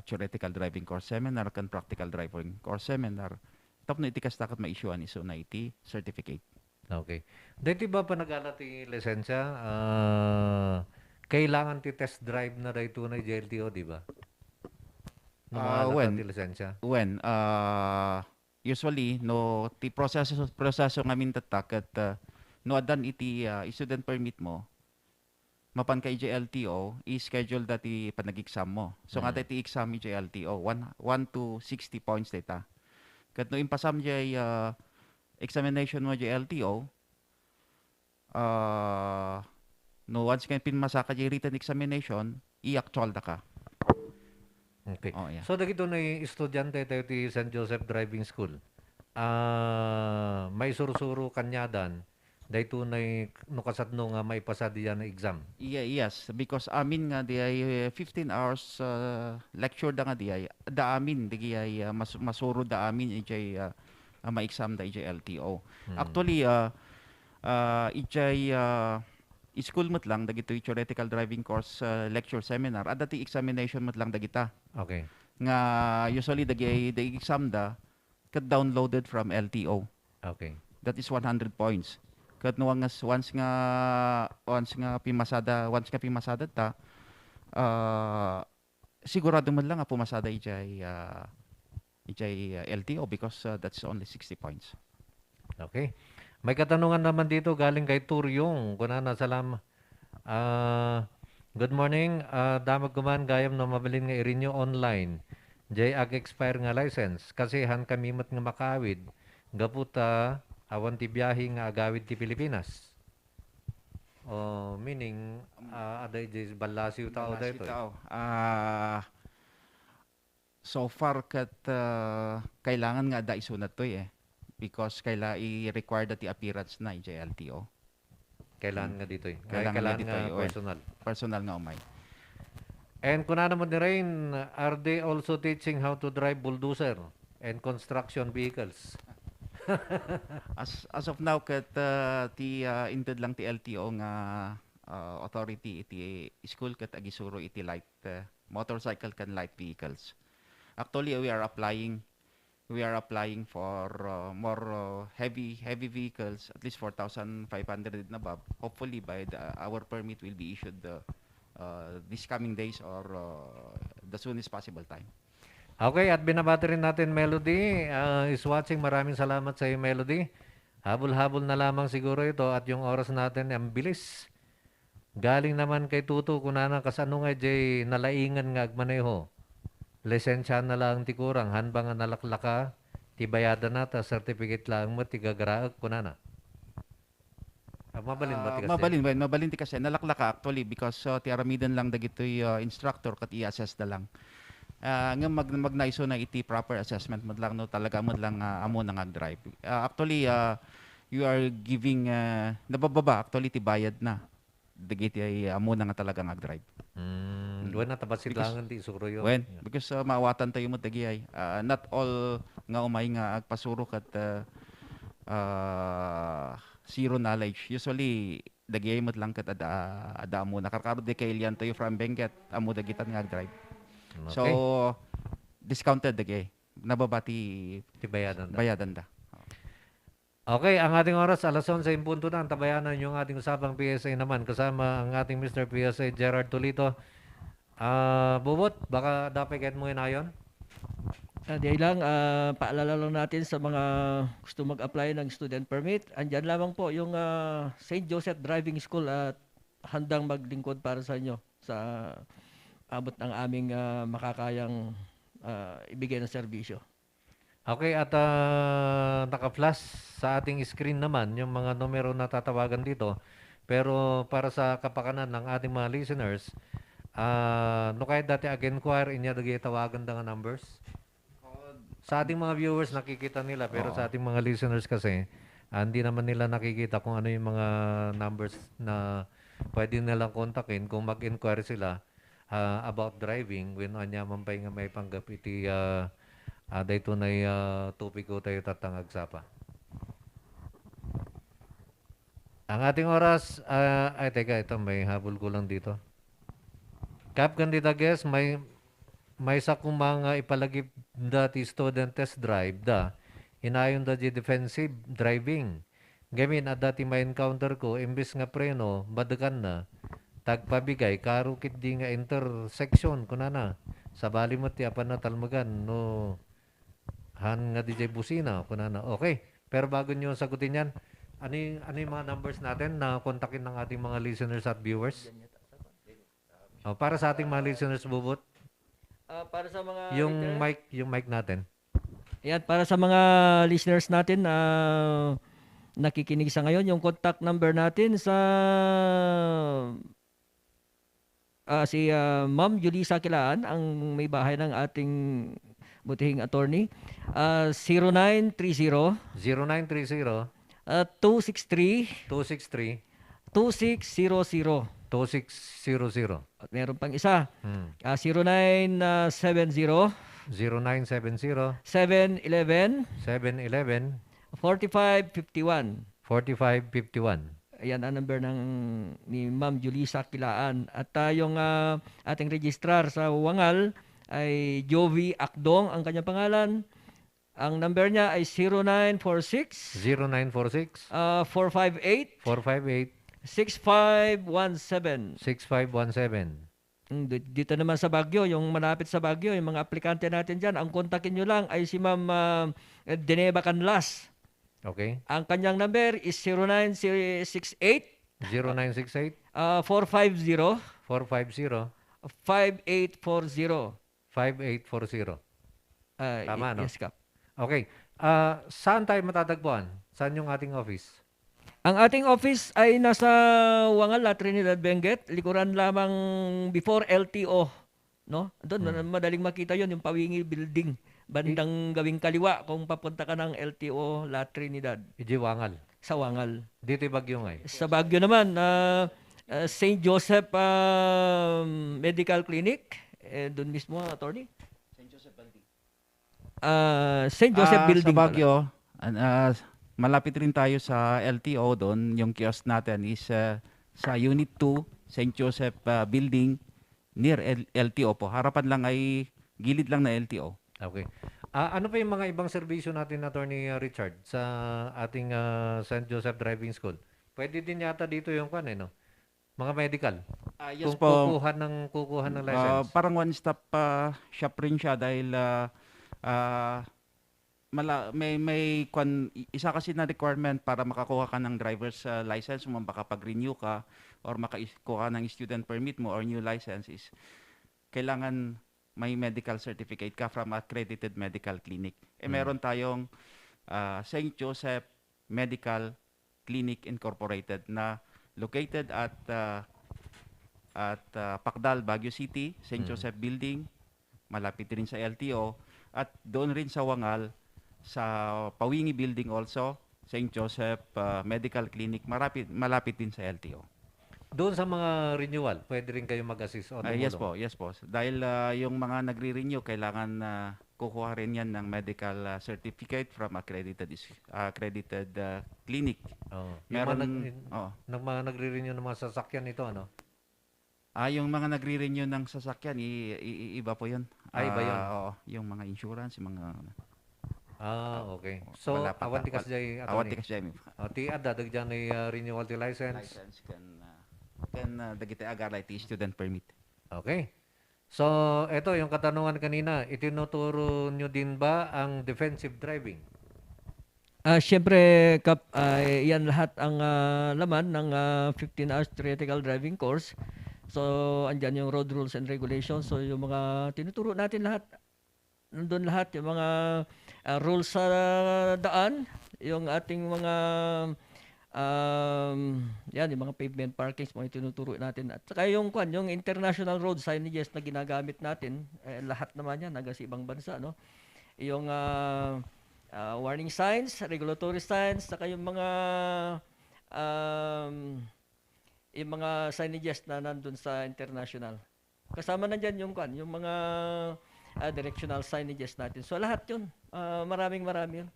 theoretical driving course seminar kan practical driving course seminar. Tapno iti kastakot ma-issuean iso na iti certificate. Okay. Dito ba pa nag-alat ti lisensya? Kailangan ti test drive na dito na JLTO, di ba? When? Ti lisensya. When usually no ti proseso ngamin tatak at no adan iti student permit mo mapan kay JLTO i-schedule dati panag-exam mo. So nga ti exam ni JLTO 1 to 60 points data. Kat no impasam jay examination mo JLTO no once kay pinmasa ka jay written examination i-actual da ka. Okay. Oh, yeah. So dagito na estudyante tayo ti St. Joseph Driving School. May sursuro kanyadan dahito na nukasatno nga may pasadiyan na exam. Yeah, yes, because amin nga di ay 15 hours lecture da nga di ay da amin di ay masuro da amin ijay ma-exam da ijay LTO. Actually ijay school mat lang dagito theoretical driving course lecture seminar at dati examination mat lang dagita. Okay. Nga usually the exam da kat downloaded from LTO. Okay. That is 100 points. Kat no once nga pimasada ta sigurado man lang nga pumasada ijay LTO because that's only 60 points. Okay. May katanungan naman dito galing kay Turyong. Kunana, salam. Good morning. Damag kuman gayam na mabilin nga i-renew online. Jay ag-expire nga license. Kasi han kami mat nga makawid. Gaputa awan ti biyahe nga agawid ti Pilipinas. Meaning, aday jay balasiw tao da ito. So far kat kailangan nga da isunat to because i-require dati appearance na LTO. Kailan nga dito Kailangan nga dito, personal. Personal nga umay. And kung naman ni Rain, are they also teaching how to drive bulldozer and construction vehicles? As of now kat inted lang ti LTO nga authority iti school kat agisuro iti light motorcycle kan light vehicles. Actually we are applying for more heavy vehicles, at least 4,500 and above. Hopefully by our permit will be issued this coming days or the soonest possible time. Okay, at binabati rin natin Melody is watching. Maraming salamat sa iyo, Melody. Habol-habol na lamang siguro ito at yung oras natin ang bilis. Galing naman kay Tuto kunana kasano nga jay nalaingan nga agmaneho. Lisensya na lang ti kurang hanba nga nalaklaka ti bayada nata certificate lang mo ti gagaraag kunana. Mabalin ba ti kasi? Mabalin ti kasi nalaklaka actually because ti aramidan lang dagitoy instructor kat i-assess da lang. Nga magnaiso na iti proper assessment mo lang no talaga mo lang amo nang ag-drive. Actually you are giving nabababa actually ti bayad na. Dagiti ay amo na nga talaga ag-drive. Luwan na tapat sidlangan di Sucroyo. When, because maawatan tayo mo tagi ay not all nga umay nga agpasuro kat zero knowledge. Usually dagi mo lang kat ada mo nakarkaro de kailian tayo from Benguet amo dagitan nga drive. So discounted dagi. Nababati Tibayadan na. bayadan da. Okay, ang ating oras, alas 11 yung punto na. Tabayanan yung ating usapang PSA naman. Kasama ang ating Mr. PSA, Gerard Tolito. Bubot, baka dapat kahit mo yun. Di lang, paalala lang natin sa mga gusto mag-apply ng student permit. Andyan lamang po yung St. Joseph Driving School at handang maglingkod para sa inyo sa abot ng aming makakayang ibigay ng serbisyo. Okay, at naka-flash sa ating screen naman yung mga numero na tatawagan dito. Pero para sa kapakanan ng ating mga listeners, no kahit datiag-inquire inya dagi tawagan da nga numbers. Sa ating mga viewers nakikita nila, pero sa ating mga listeners kasi hindi naman nila nakikita kung ano yung mga numbers na pwede nilang kontakin kung mag-inquire sila about driving when anya man pa nga may panggap iti dayto na tupig ko tayo tatangag sapa. Ang ating oras, ay teka, ito may habol ko lang dito. Kap Candida guest, may sa kung mga ipalagip dati student test drive da, inayon da di defensive driving. Gamin at dati may encounter ko, imbis nga preno, badakan na, tagpabigay, karukit di nga intersection, kunana, sa bali mo ti apan na talmagan, no, han nga DJ busina, kunana. Okay, pero bago nyo sagutin yan, ano yung mga numbers natin na kontakin ng ating mga listeners at viewers? Para sa ating mga listeners, Bubot, Para sa mga yung mic natin. Ayan, para sa mga listeners natin na nakikinig sa ngayon, yung contact number natin sa si Ma'am Julissa Kilaan, ang may bahay ng ating butihing attorney, 0930 0930 263 263 2600. 2600. At meron pang isa, 0970 0970 711 711 4551. 4551. Ayan ang number ni Ma'am Julissa Kilaan. At yung ating registrar sa Wangal ay Jovi Akdong ang kanyang pangalan. Ang number niya ay 0946 0946 458 458 6517. 6517. Dito naman sa Baguio, yung malapit sa Baguio, yung mga aplikante natin dyan, ang kontakin nyo lang ay si Ma'am Deneva Canlas. Okay. Ang kanyang number is 0968 0968 450 450 5840. 5840. Tama, no? Yes, Kap. Okay. Saan tayo matatagpuan? Saan yung ating office? Ang ating office ay nasa Wangal, Trinidad, Benguet. Likuran lamang before LTO. No? Doon, madaling makita yon yung Pawingi Building. Bandang gawing kaliwa kung papunta ka ng LTO La Trinidad. Ijiwangal. Sa Wangal. Dito yung Bagyo nga eh. Sa Baguio naman, St. Joseph Medical Clinic. Doon mismo, attorney? St. Joseph Building. Sa Baguio, malapit rin tayo sa LTO doon. Yung kiosk natin is sa Unit 2, St. Joseph Building, near LTO po. Harapan lang ay gilid lang na LTO. Okay. Ano pa yung mga ibang serbisyo natin, Attorney Richard, sa ating St. Joseph Driving School? Pwede din yata dito yung no? Mga medical. Yes Kung po. kukuhan ng license. Parang one-stop shop rin siya dahil isa kasi na requirement para makakuha ka ng driver's license mo, makapag-renew ka or makakuha ng student permit mo or new license is kailangan may medical certificate ka from accredited medical clinic. Meron tayong St. Joseph Medical Clinic Incorporated na located at Pacdal, Baguio City, St. Joseph Building, malapit rin sa LTO, at doon rin sa Wangal, sa Pawingi Building also, St. Joseph Medical Clinic, malapit din sa LTO. Doon sa mga renewal, pwede rin kayo mag-assist o Yes tumulong? po, yes po. Dahil yung mga nagre-renew, kailangan kukuha rin yan ng medical certificate from accredited clinic. Oo. Meron, Mga nagre-renew ng mga sasakyan ito, ano? yung mga nagre-renew ng sasakyan, iba po yun. Iba yun? Oo, yung mga insurance, yung mga... Okay. So, wala pa- awan ti kasjay, Awat attorney. tikas dyan. Ti ada, dagjan ay renewal ti license. License can dagiti agar ti student permit. Okay. So, ito yung katanungan kanina, itinuturo nyo din ba ang defensive driving? Siyempre, Kap, yan lahat ang laman ng 15 hours theoretical driving course. So, andyan yung road rules and regulations. So, yung mga tinuturo natin lahat, nandun lahat, yung mga rules sa daan, yung ating mga yan, yung mga pavement parkings, mga tinuturo natin. At saka yung international road signages na ginagamit natin, lahat naman yan, naga sa ibang bansa, no? Yung warning signs, regulatory signs, saka yung mga signages na nandun sa international. Kasama na dyan yung mga directional signages natin. So lahat yun, maraming yun.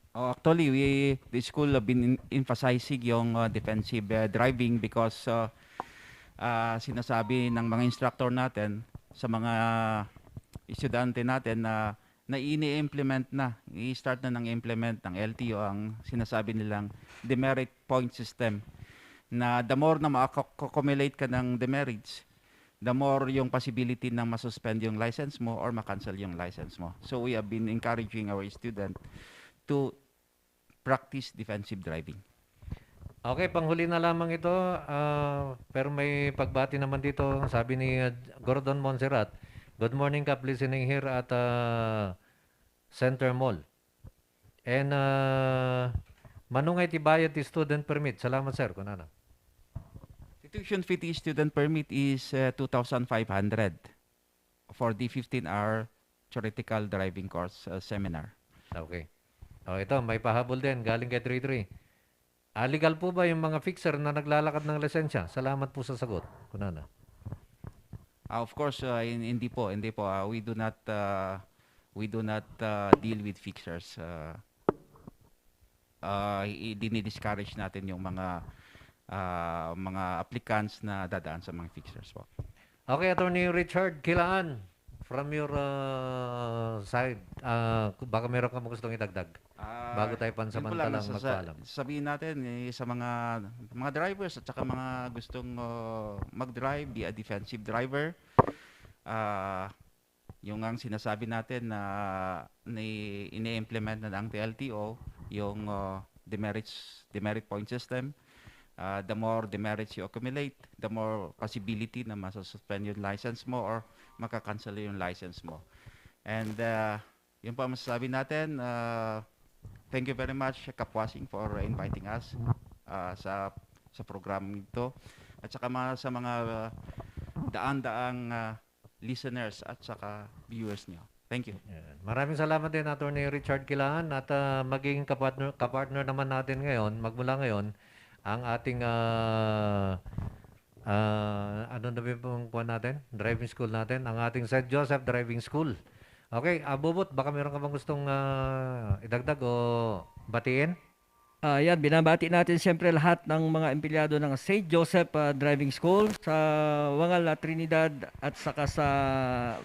Actually, the school have been emphasizing yung defensive driving because sinasabi ng mga instructor natin sa mga estudyante natin na ini-implement na, i-start na ng implement ng LTO ang sinasabi nilang demerit point system, na the more na ma-accumulate ka ng demerits, the more yung possibility na masuspend yung license mo or makancel yung license mo. So we have been encouraging our student to practice defensive driving. Okay, panghuli na lamang ito. Pero may pagbati naman dito. Sabi ni Gordon Monserrat, good morning, Kap, listening here at Center Mall. And manungay ti bayad ti student permit. Salamat, sir. Kunana. Tuition fee ti student permit is 2,500 for the 15-hour theoretical driving course seminar. Okay. Ito, may pahabol din. Galing kay 33. Legal po ba yung mga fixer na naglalakad ng lisensya? Salamat po sa sagot. Kunana. Of course, hindi po. We do not deal with fixers. Dinidiscourage natin yung mga applicants na dadaan sa mga fixers po. Okay, Attorney Richard Kilaan, from your side, baka meron ka gustong idagdag bago tayo pansamantalang magpaalam. Sabihin natin sa mga drivers at saka mga gustong mag-drive, be a defensive driver, yung ang sinasabi natin na ini-implement na ng TLTO, yung demerit point system. The more demerits you accumulate, the more possibility na masususpend yung license mo or makakancel yung license mo. And yun pa masasabi natin. Thank you very much, Kapwasing, for inviting us sa program ito. At saka sa mga daan-daang listeners at saka viewers niyo. Thank you. Maraming salamat din, Attorney Richard Kilaan, at magiging kapartner naman natin ngayon, magmula ngayon, ang ating ano na ba yung kuha natin? Driving school natin, ang ating St. Joseph Driving School. Okay, Bubot, baka meron ka bang gustong idagdag o batiin? Yan, binabati natin siyempre lahat ng mga empleyado ng St. Joseph Driving School sa Wangal, Trinidad at saka sa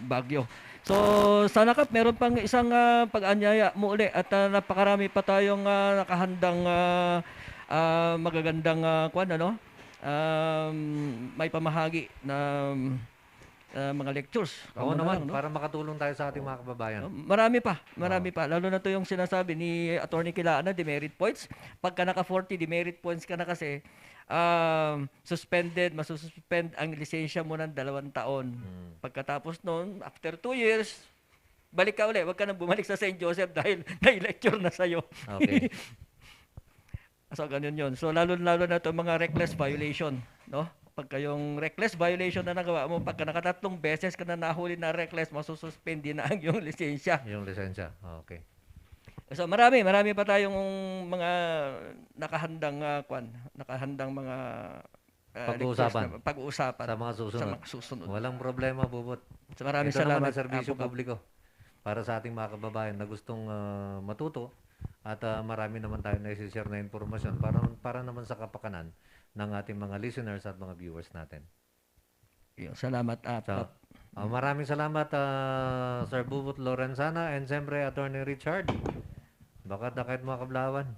Baguio. So, sana Kap, meron pang isang pag-anyaya mo uli at napakarami pa tayong nakahandang magagandang may pamahagi na mga lectures. Oo naman, no? para makatulong tayo sa ating mga kababayan. Marami pa. Lalo na to yung sinasabi ni Attorney Kilaan na demerit points. Pagka naka 40 demerit points ka na kasi, masususpend ang lisensya mo ng 2 taon. Pagkatapos noon, after 2 years, balik ka ulit. Huwag ka nang bumalik sa St. Joseph dahil na-lecture na sa'yo. Okay. So, ganun yun. So, lalo na ito mga reckless violation, no? Pagka yung reckless violation na nagawa mo, pagka nakatatlong beses ka na nahuli na reckless, masususpend na ang yung lisensya. Yung lisensya. Okay. So, marami pa tayong mga nakahandang mga Pag-uusapan. Pag-uusapan. Sa mga susunod. Sa mga susunod. Walang problema, Bubot. Maraming Ito naman salamat. ang serbisyo Apo Kap. publiko para sa ating mga kababayan na gustong matuto at marami naman tayo na isi-share na informasyon para naman sa kapakanan ng ating mga listeners at mga viewers natin. Yun, salamat, So, maraming salamat Sir Bubot Lorenzana and siyempre Attorney Richard. Bakit mga kablawan?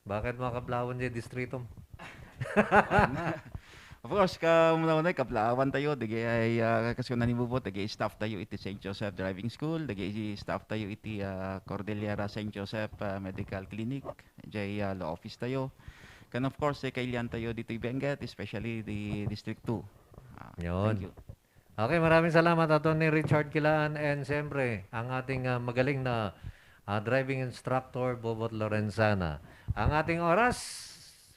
Bakit mga kablawan dyan distritom? Of course, muna-muna, kaplawan tayo. Dagi ay kasi kung nanibubot, dagi staff tayo iti St. Joseph Driving School. Dagi staff tayo iti Cordillera St. Joseph Medical Clinic. Dagi law office tayo. Kan of course, kailan tayo dito i Benguet, especially the District 2. Yun. Thank you. Okay, maraming salamat Attorney Richard Kilaan and siyempre ang ating magaling na driving instructor Bobot Lorenzana. Ang ating oras,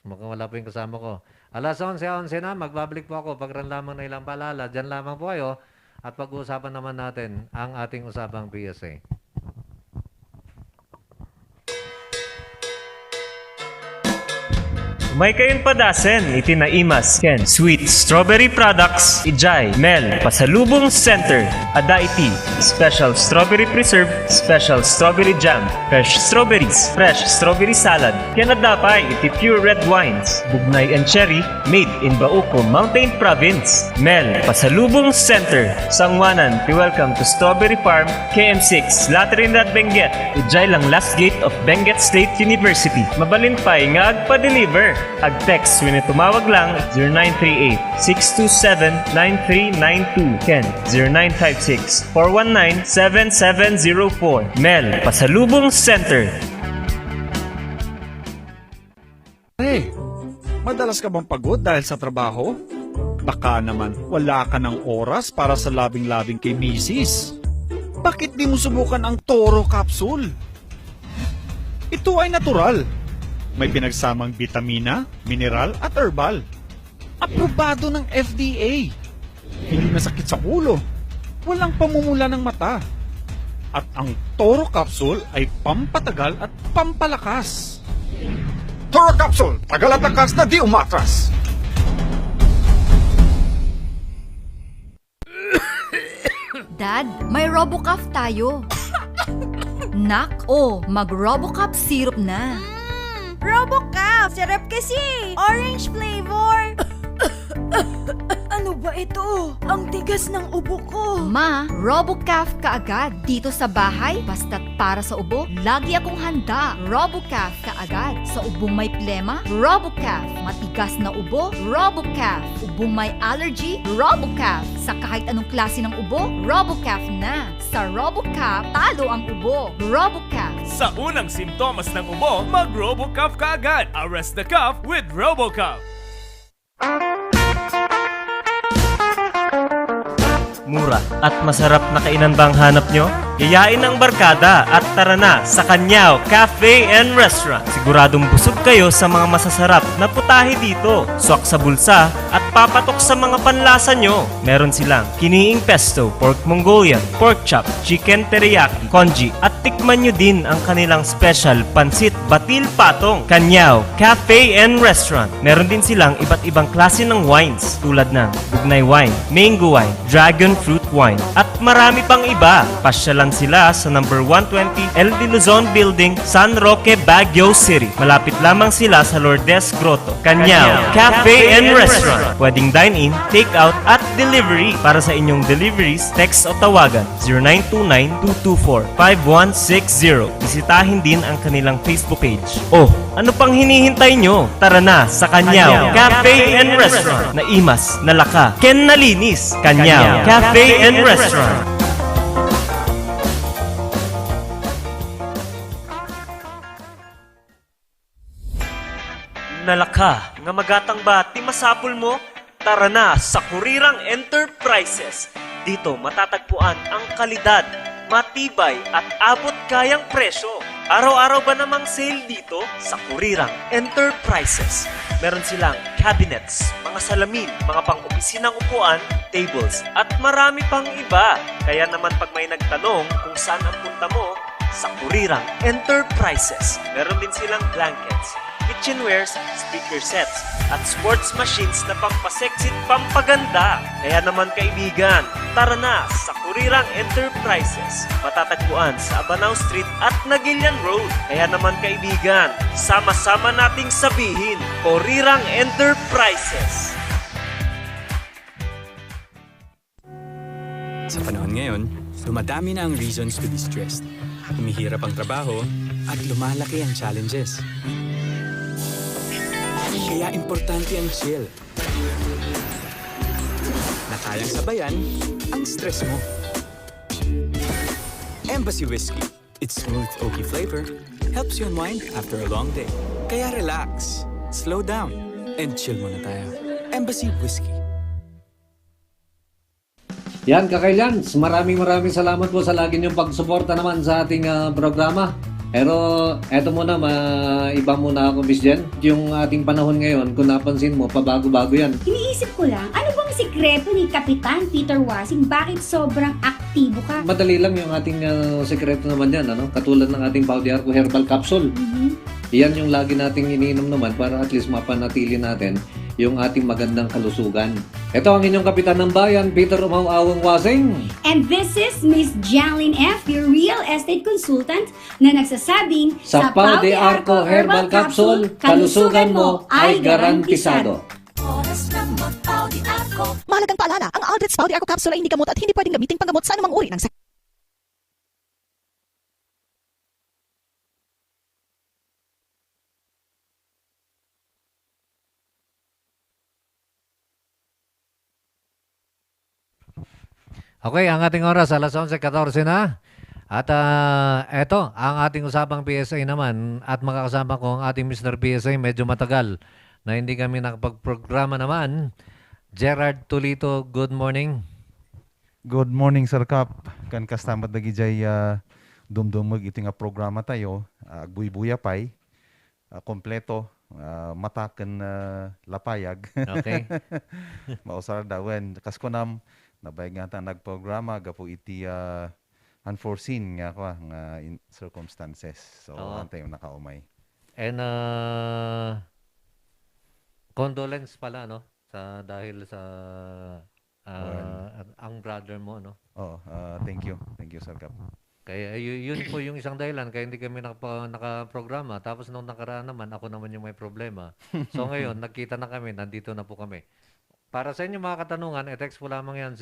mukhang wala po yung kasama ko. Alas 11:11 na, magbabalik po ako. Pagran lamang na ilang paalala, dyan lamang po kayo at pag-uusapan naman natin ang ating usapang PSA. Umay kayong padasen, iti na imas, ken sweet strawberry products, ijay, Mel, Pasalubong Center, ada iti, special strawberry preserve, special strawberry jam, fresh strawberry salad, ken adapay iti pure red wines, bugnay and cherry, made in Bauco Mountain Province. Mel, Pasalubong Center, Sangwanan, welcome to Strawberry Farm, KM6, Laterinad, Benguet, ijay lang last gate of Benguet State University. Mabalin pa'y nga agpa-deliver. Ag-text when tumawag lang 0938-627-9392. Ken 0956-419-7704. Mel, Pasalubong Center. Hey, madalas ka bang pagod dahil sa trabaho? Baka naman wala ka ng oras para sa labing-labing kay misis. Bakit di mo subukan ang Toro Capsule? Ito ay natural. May pinagsamang bitamina, mineral at herbal. Aprobado ng FDA. Hindi masakit sa ulo. Walang pamumula ng mata. At ang Toro Capsule ay pampatagal at pampalakas. Toro Capsule, tagal at lakas na di umatras. Dad, may RoboCup tayo. Nak, mag-RoboCup syrup na. RoboCup! Sarap kasi! Orange flavor! Ano ba ito? Ang tigas ng ubo ko. Ma, RoboCup ka agad. Dito sa bahay, basta't para sa ubo, lagi akong handa. RoboCup ka agad. Sa ubong may plema, RoboCup. Matigas na ubo, RoboCup. Ubong may allergy, RoboCup. Sa kahit anong klase ng ubo, RoboCup na. Sa RoboCup, talo ang ubo. RoboCup. Sa unang simptomas ng ubo, mag-RoboCup ka agad. Arrest the cough with RoboCup. Mura at masarap na kainan bang hanap nyo? Yayain ang barkada at tara na sa Kanyao Cafe and Restaurant. Siguradong busog kayo sa mga masasarap na putahe dito. Swak sa bulsa at papatok sa mga panlasa nyo. Meron silang kiniing pesto, pork Mongolian, pork chop, chicken teriyaki, congee at tikman nyo din ang kanilang special pansit batil patong. Kanyao Cafe and Restaurant. Meron din silang iba't ibang klase ng wines tulad ng bugnay wine, mango wine, dragon fruit wine at marami pang iba. Pasyalan sila sa number 120 El de Luzon Building, San Roque, Baguio City. Malapit lamang sila sa Lourdes Grotto. Kanyao Cafe and Restaurant. Pwedeng dine-in, take-out at delivery. Para sa inyong deliveries, text o tawagan 0929-224-5160. Bisitahin din ang kanilang Facebook page. Ano pang hinihintay nyo? Tara na sa Kanyao Cafe and Restaurant. Naimas, nalaka, ken nalinis. Kanyao Cafe and Restaurant. Nalaka, nga magatang ba ti masapul mo? Tara na sa Kurirang Enterprises. Dito matatagpuan ang kalidad, matibay at abot kayang presyo. Araw-araw ba namang sale dito sa Kurirang Enterprises? Meron silang cabinets, mga salamin, mga pang-opisinang upuan, tables, at marami pang iba. Kaya naman pag may nagtanong kung saan ang punta mo, sa Kurirang Enterprises. Meron din silang blankets, kitchenwares, speaker sets, at sports machines na pampaseksit pampaganda. Kaya naman kaibigan, tara na sa Kurirang Enterprises. Matatagpuan sa Abanao Street at Nagilian Road. Kaya naman kaibigan, sama-sama nating sabihin, Kurirang Enterprises. Sa panahon ngayon, dumadami na ang reasons to be stressed. Humihirap ang trabaho at lumalaki ang challenges. Kaya importante ang chill. Na kayang sabayan ang stress mo. Embassy Whiskey. Its smooth, oaky flavor helps you unwind after a long day. Kaya relax, slow down, and chill muna tayo. Embassy Whiskey. Yan, Kakailans, maraming salamat po sa lagi niyong pagsuporta naman sa ating programa. Pero eto muna, iba muna ako, Miss Jen. Yung ating panahon ngayon, kung napansin mo, pabago-bago yan. Iniisip ko lang, ano bang sikreto ni Kapitan Peter Wasing? Bakit sobrang aktibo ka? Madali lang yung ating sekreto naman yan, ano? Katulad ng ating Pau de Arco Herbal Capsule. Yan yung lagi nating iniinom naman para at least mapanatili natin yung ating magandang kalusugan. Ito ang inyong kapitan ng bayan, Peter Umau-awang Wasing. And this is Miss Jailyn F., your real estate consultant, na nagsasabing, Sa Pau de Arco Herbal Capsule, kalusugan mo ay garantisado. Oras ng Pau de Arco. Mahalagang paalala, ang Aldrich Pau de Arco Capsule ay hindi gamot at hindi pwedeng gamitin panggamot sa anumang uri ng sakit. Okay, ang ating oras, alas 11:14 na. At eto, ang ating usapang PSA naman at makakasama ko ang ating Mr. PSA medyo matagal na hindi kami nakapag-programa naman. Gerard Tulito, good morning. Good morning, Sir Kap. Kan kastamat lagi jay dumdumag iti nga programa tayo. Agbuy-buya pay. Kompleto. Mataken lapayag. Okay. Mausar dawen. Kasko nam, nabayag nga ta nagprograma. Gapo iti unforeseen nga kwa nga circumstances. So, antay yung nakaumay. And condolence pala, no? Dahil sa ang brother mo, no? Thank you. Thank you, Sir Kap. Kaya yun po yung isang dahilan kaya hindi kami nakaprograma. Tapos nung nakaraan naman, ako naman yung may problema. So ngayon, nagkita na kami, nandito na po kami. Para sa inyo mga katanungan, i-text po lamang yan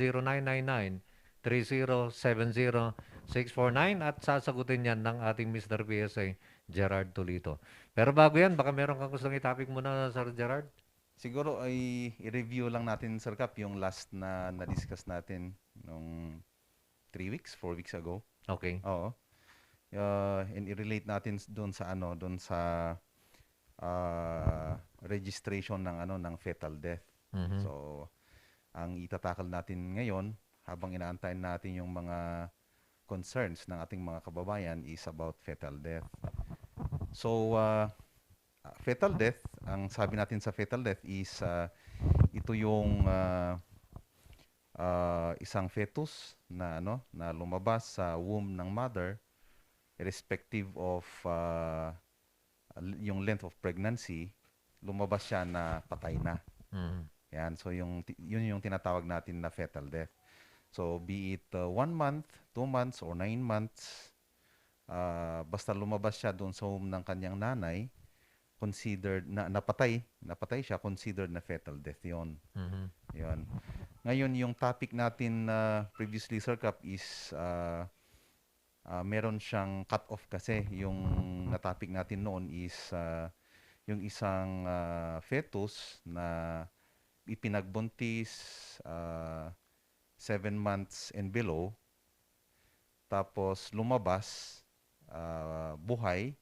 0999-3070-649 at sasagutin yan ng ating Mr. PSA, Gerard Tulito. Pero bago yan, baka meron kang gustong i-topic muna, Sir Gerard? Siguro ay i-review lang natin, Sir Kap, yung last na na-discuss natin nung 4 weeks ago. Okay. Oo. And i-relate natin doon sa registration ng fetal death. Mm-hmm. So, ang itatakal natin ngayon habang inaantayin natin yung mga concerns ng ating mga kababayan is about fetal death. So, fetal death, ang sabi natin sa fetal death is ito yung isang fetus na lumabas sa womb ng mother irrespective of yung length of pregnancy, lumabas siya na patay na. Mm-hmm. Yan, so yun yung tinatawag natin na fetal death. So be it 1 month, 2 months or 9 months, basta lumabas siya doon sa womb ng kanyang nanay, considered napatay siya, considered na fetal death 'yon. Mm-hmm. 'Yon. Ngayon yung topic natin previously, Sir Kap, is meron siyang cut-off kasi yung na-topic natin noon is yung isang fetus na ipinagbuntis 7 months and below, tapos lumabas buhay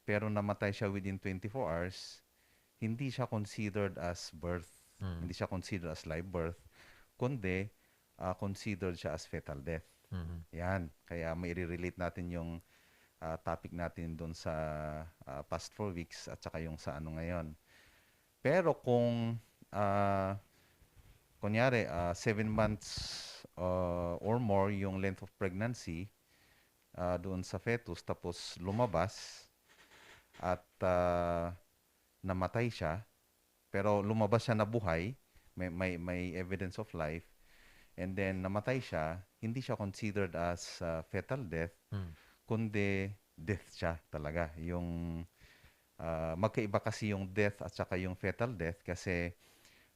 pero namatay siya within 24 hours, hindi siya considered as birth. Hindi siya considered as live birth, kundi considered siya as fetal death. Mm-hmm. Yan. Kaya may i-relate natin yung topic natin doon sa past 4 weeks at saka yung sa ngayon. Pero kung kunyari 7 months or more yung length of pregnancy doon sa fetus tapos lumabas at namatay siya, pero lumabas siya na buhay, may evidence of life, and then namatay siya, hindi siya considered as fetal death, kundi death siya talaga. Yung magkaiba kasi yung death at saka yung fetal death kasi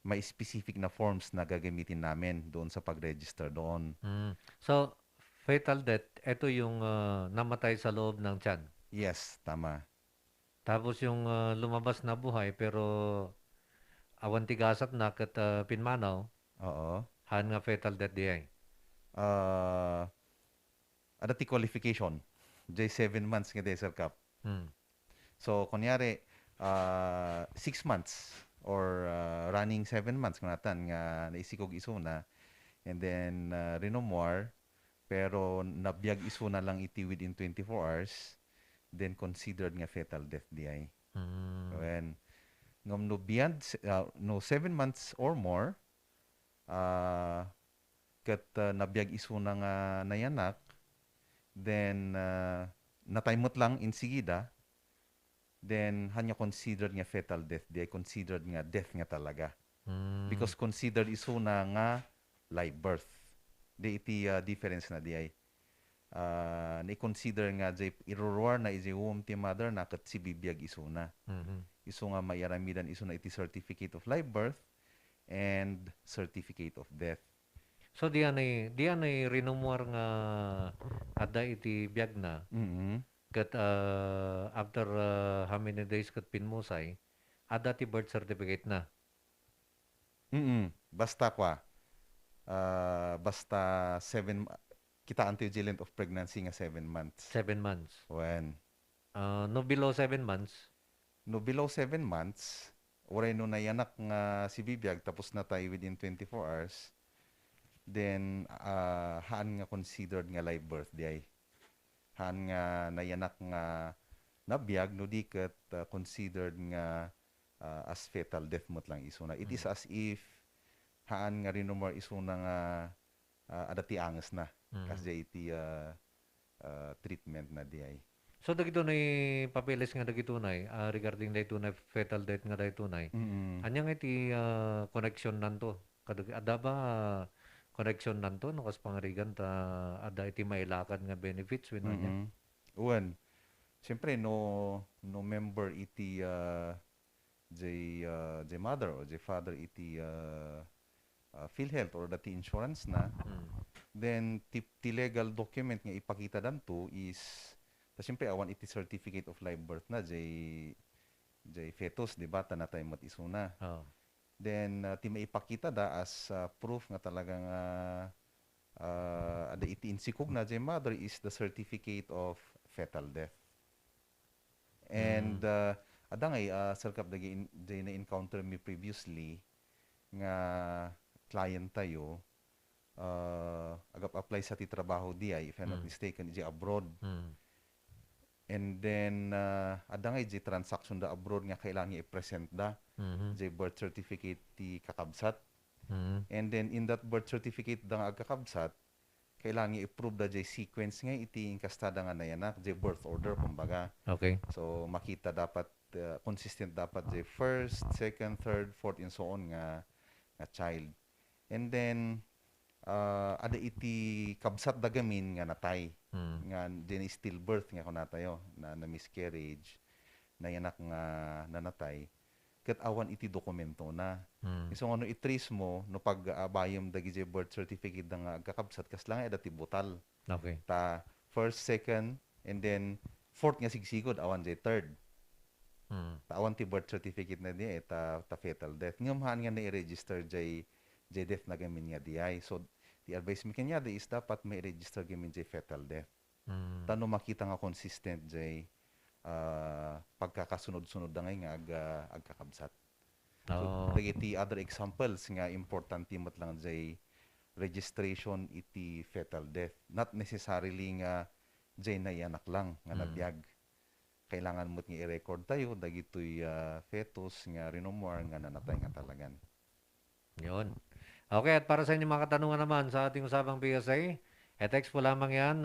may specific na forms na gagamitin namin doon sa pag-register doon. So, fatal death, ito yung namatay sa loob ng tiyan. Yes, tama. Tapos yung lumabas na buhay pero awan tigasat na kat pinmanaw, Oo. han nga fatal death di ay. Ada ti qualification. Jay 7 months nga Sir Cap. So, kunyari, 6 months or running 7 months kung natan nga naisikog isuna and then rinomwar pero nabiyag isuna lang iti within 24 hours then considered nga fatal death di ay. When ngam no beyond 7 months or more kat nabiyag isuna nga nayanak then nataymot lang insigida then hanya considered nga fatal death di ay considered nga death nga talaga because considered isuna nga live birth di iti difference na di ay ni-consider nga jay irurwar na iti womb ti mother na kat si bibiyag isuna iso nga mayaramidan isuna iti certificate of live birth and certificate of death. So diyan ay rinumuar nga ada iti biyag na. Kat after how many days kat pinmusay, ada ti birth certificate na. Basta kwa. Basta 7 kita antivigilant of pregnancy nga 7 months. 7 months. When? No below 7 months. No below 7 months, oray no nayanak nga si bibiyag tapos na tayo within 24 hours, then haan nga considered nga live birth di ay. Haan nga nayanak nga nabiyag no di kat considered nga as fetal death mo't lang isuna. It is as if haan nga rinumar isuna nga adati angas na kasi iti treatment na di ay. So dagito nay papeles nga dagito nay regarding dayto na fetal death nga dayto nay. Anyang iti connection nanto? Ada ba connection nanto no kas pangarigan ta ada iti mailakad nga benefits wenno nya? Uwan. Siyempre no member iti jay mother or jay father iti PhilHealth or dati insurance na. Then ti legal document nga ipakita danto is siyempre awan iti certificate of live birth na jay fetus di ba tanatay mat isuna. Then ti maipakita da as proof nga talagang ada iti insikog na jay mother is the certificate of fetal death. And ada ngay Sir Cap jay na encounter me previously nga client tayo agap-apply sa ti trabaho di ay if I'm not mistaken jay abroad. And then ada nga jay transaction da abroad nga kailangan i-present da jay birth certificate ti kakabsat. And then in that birth certificate da nga agkakabsat kailangan i-prove da jay sequence nga iti inkastada nga nayanak jay birth order kumbaga. Okay. So makita dapat consistent dapat jay first, second, third, fourth and so on nga child. And then ada iti kabsat da gamin nga natay nga din stillbirth nga kunatayo na miscarriage na yanak nga nanatay ket awan iti dokumento na. So ano i-trace mo no pag bayom dagi jay birth certificate da nga agkakabsat kas lang ada ti butal. Okay. Ta first, second and then fourth nga sigsigod awan jay third. Ta awan ti birth certificate na di ta fetal death. Ngem haan nga na-register jay death na gamin nga di ay. So the advice mi kanya is dapat may register gamin jay fetal death. Tano makita nga consistent jay pagkakasunod-sunod da ngay nga agkakabsat. So dagiti other examples nga important timot lang jay registration iti fetal death. Not necessarily nga jay nayanak lang nga nabiyag. Kailangan mo't nga i-record tayo dagitoy fetus nga rinomwar nga nanatay nga talagan. Yun. Okay, at para sa inyo mga katanungan naman sa ating usapang PSA, text po lamang yan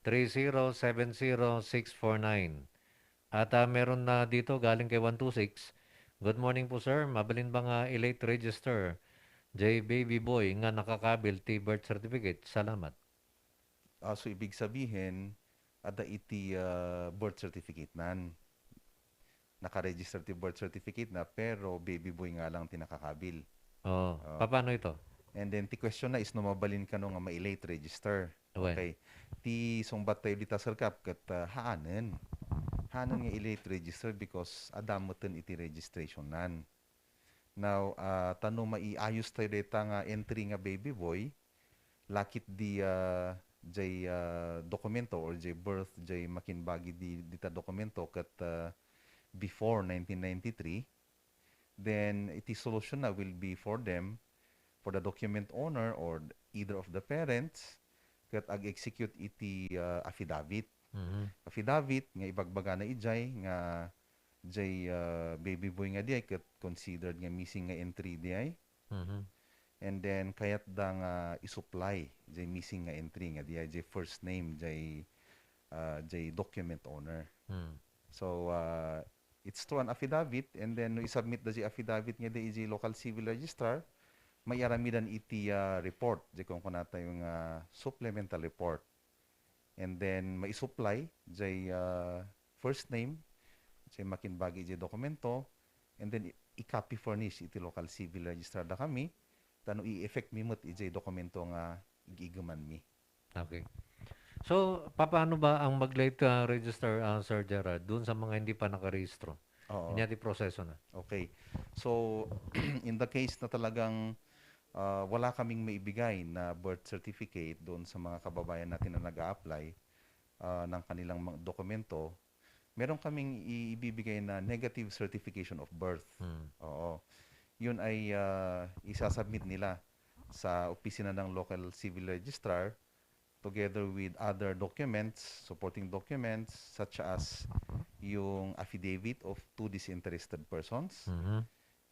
0999-3070649. At meron na dito galing kay 126. Good morning po sir. Mabalin ba nga i-late register J baby boy nga nakakabil ti birth certificate? Salamat. So ibig sabihin, ada iti birth certificate nan. Nakaregister ti birth certificate na pero baby boy nga lang tinakakabil. Oh, paano ito? And then ti question na is no mabalin ka no nga ma-late register. When? Okay. Ti sungbat tayo dita sir kap kat haanen. Haanen nga i-late register because adamutin iti registration nan. Now, tanong maiayos tayo dita nga entry nga baby boy, lakit di jay dokumento or jay birth jay makinbagi di dita dokumento kat before 1993, then iti solution na will be for them, for the document owner or either of the parents, kat ag-execute iti affidavit. Affidavit nga ibagbaga na ijay nga jay baby boy nga diay kat considered nga missing nga entry diay. And then kayat da nga isupply jay missing nga entry nga diay jay first name jay document owner. So it's through an affidavit, and then no isubmit da jay affidavit nga diay jay local civil registrar, may aramidan iti report jay kung kunata yung supplemental report. And then may supply jay first name jay makinbagi jay dokumento, and then i-copy furnish iti local civil registrar da kami tano i-effect mimot ijay dokumento nga igigaman mi. Okay. So, paano ba ang mag-late register, Sir Gerard, dun sa mga hindi pa nakarehistro? Oo. Hindi proseso na. Okay. So, in the case na talagang wala kaming maibigay na birth certificate doon sa mga kababayan natin na nag-a-apply ng kanilang dokumento, meron kaming ibibigay na negative certification of birth. Oo. Yun ay isasubmit nila sa opisina ng local civil registrar together with other documents, supporting documents such as yung affidavit of two disinterested persons.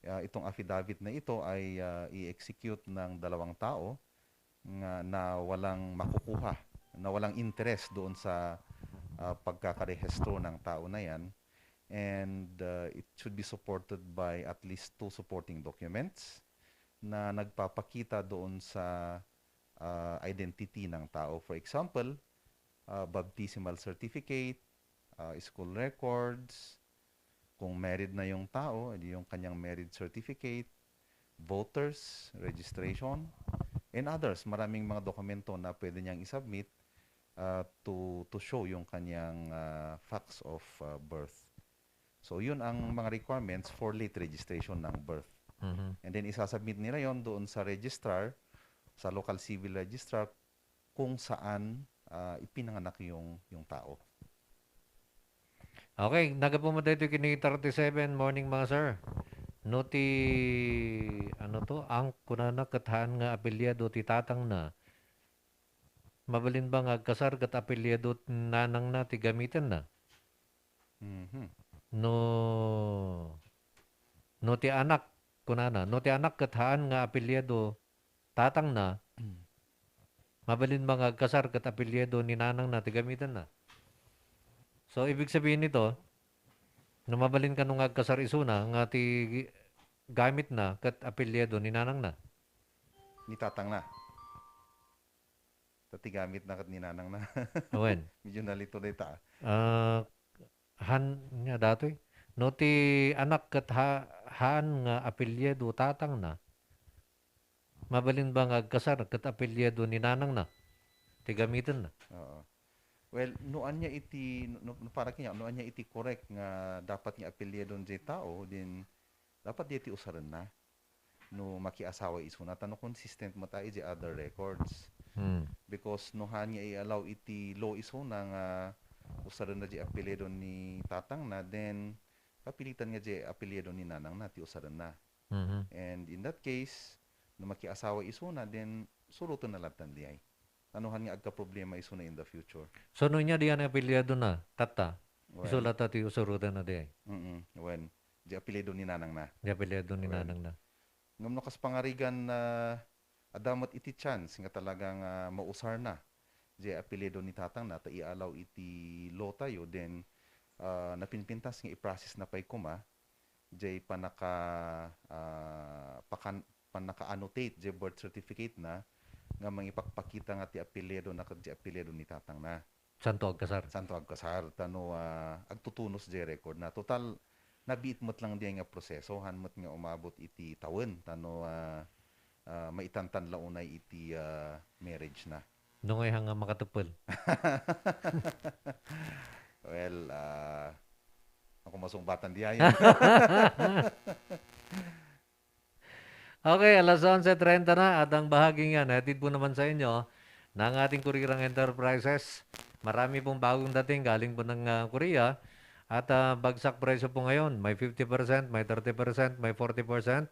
Itong affidavit na ito ay i-execute ng dalawang tao na walang makukuha, na walang interest doon sa pagkakarehistro ng tao na yan. And it should be supported by at least two supporting documents na nagpapakita doon sa identity ng tao. For example, baptismal certificate, school records, kung married na yung tao, yung kanyang marriage certificate, voters, registration, and others. Maraming mga dokumento na pwede niyang isubmit to show yung kanyang facts of birth. So, yun ang mga requirements for late registration ng birth. And then, isasubmit nila yon doon sa registrar, sa local civil registrar, kung saan ipinanganak yung tao. Okay, nagapuma dito kini 37 morning mga sir. Noti ang kunana kathaan nga apelyado ti tatang na. Mabalin ba nga kasar kat apelyado nanang na ti gamitan na? No ti anak kunana, no ti anak kathaan nga apelyado tatang na. Mabalin ba nga kasar kat apelyado ni nanang na ti gamitan na? So, ibig sabihin nito, na mabalin ka nung agkasar isuna, nga ti gamit na, kat apelyado ni nanang na. Ni tatang na. Tati gamit na kat ni nanang na. When? Medyo nalito na ita. Nga datoy. No ti anak kat han nga apelyado tatang na. Mabalin ba nga agkasar kat apelyado ni nanang na? Ti gamitan na. Oo. Well, noan niya iti para kanya noan niya iti correct nga dapat nga apelyado jay tao din dapat di iti usaran na no makiasawa isuna tano consistent mo tayo jay other records. Because no han niya i-allow iti law isuna nga usaran na jay apelyado ni tatang na then kapilitan nga jay apelyado ni nanang na ti usaran na. And in that case no makiasawa isuna then suruton na latan di ay. Anuhan nga agka problema iso na in the future. So, nung niya diyan apelyado na, tata, Well, iso lata ti usurutan na di. When, di apelyado ni nanang na. Di apelyado ni nanang na. Ngam no kas pangarigan na adamot iti chance nga talagang mausar na. Di apelyado ni tatang na, ta i-allow iti law tayo, then napinpintas nga i-process na pay kuma jay panaka-annotate jay birth certificate na nga mangipakpakita nga ti apelyido na ket apelyido ni tatang na. Santo Agkasar. Santo Agkasar tano agtutunos jay record na total nabiit mo't lang diay nga proseso hanmot nga umabot iti tawen tano maitantan launay iti marriage na. Nungay hanga makatupol. Well, ako masumbatan di ayon. Okay, alas 11:30 na at ang bahaging yan, hatid po naman sa inyo ng ating Kurirang Enterprises. Marami pong bagong dating galing po ng Korea at bagsak presyo po ngayon. May 50%, may 30%, may 40%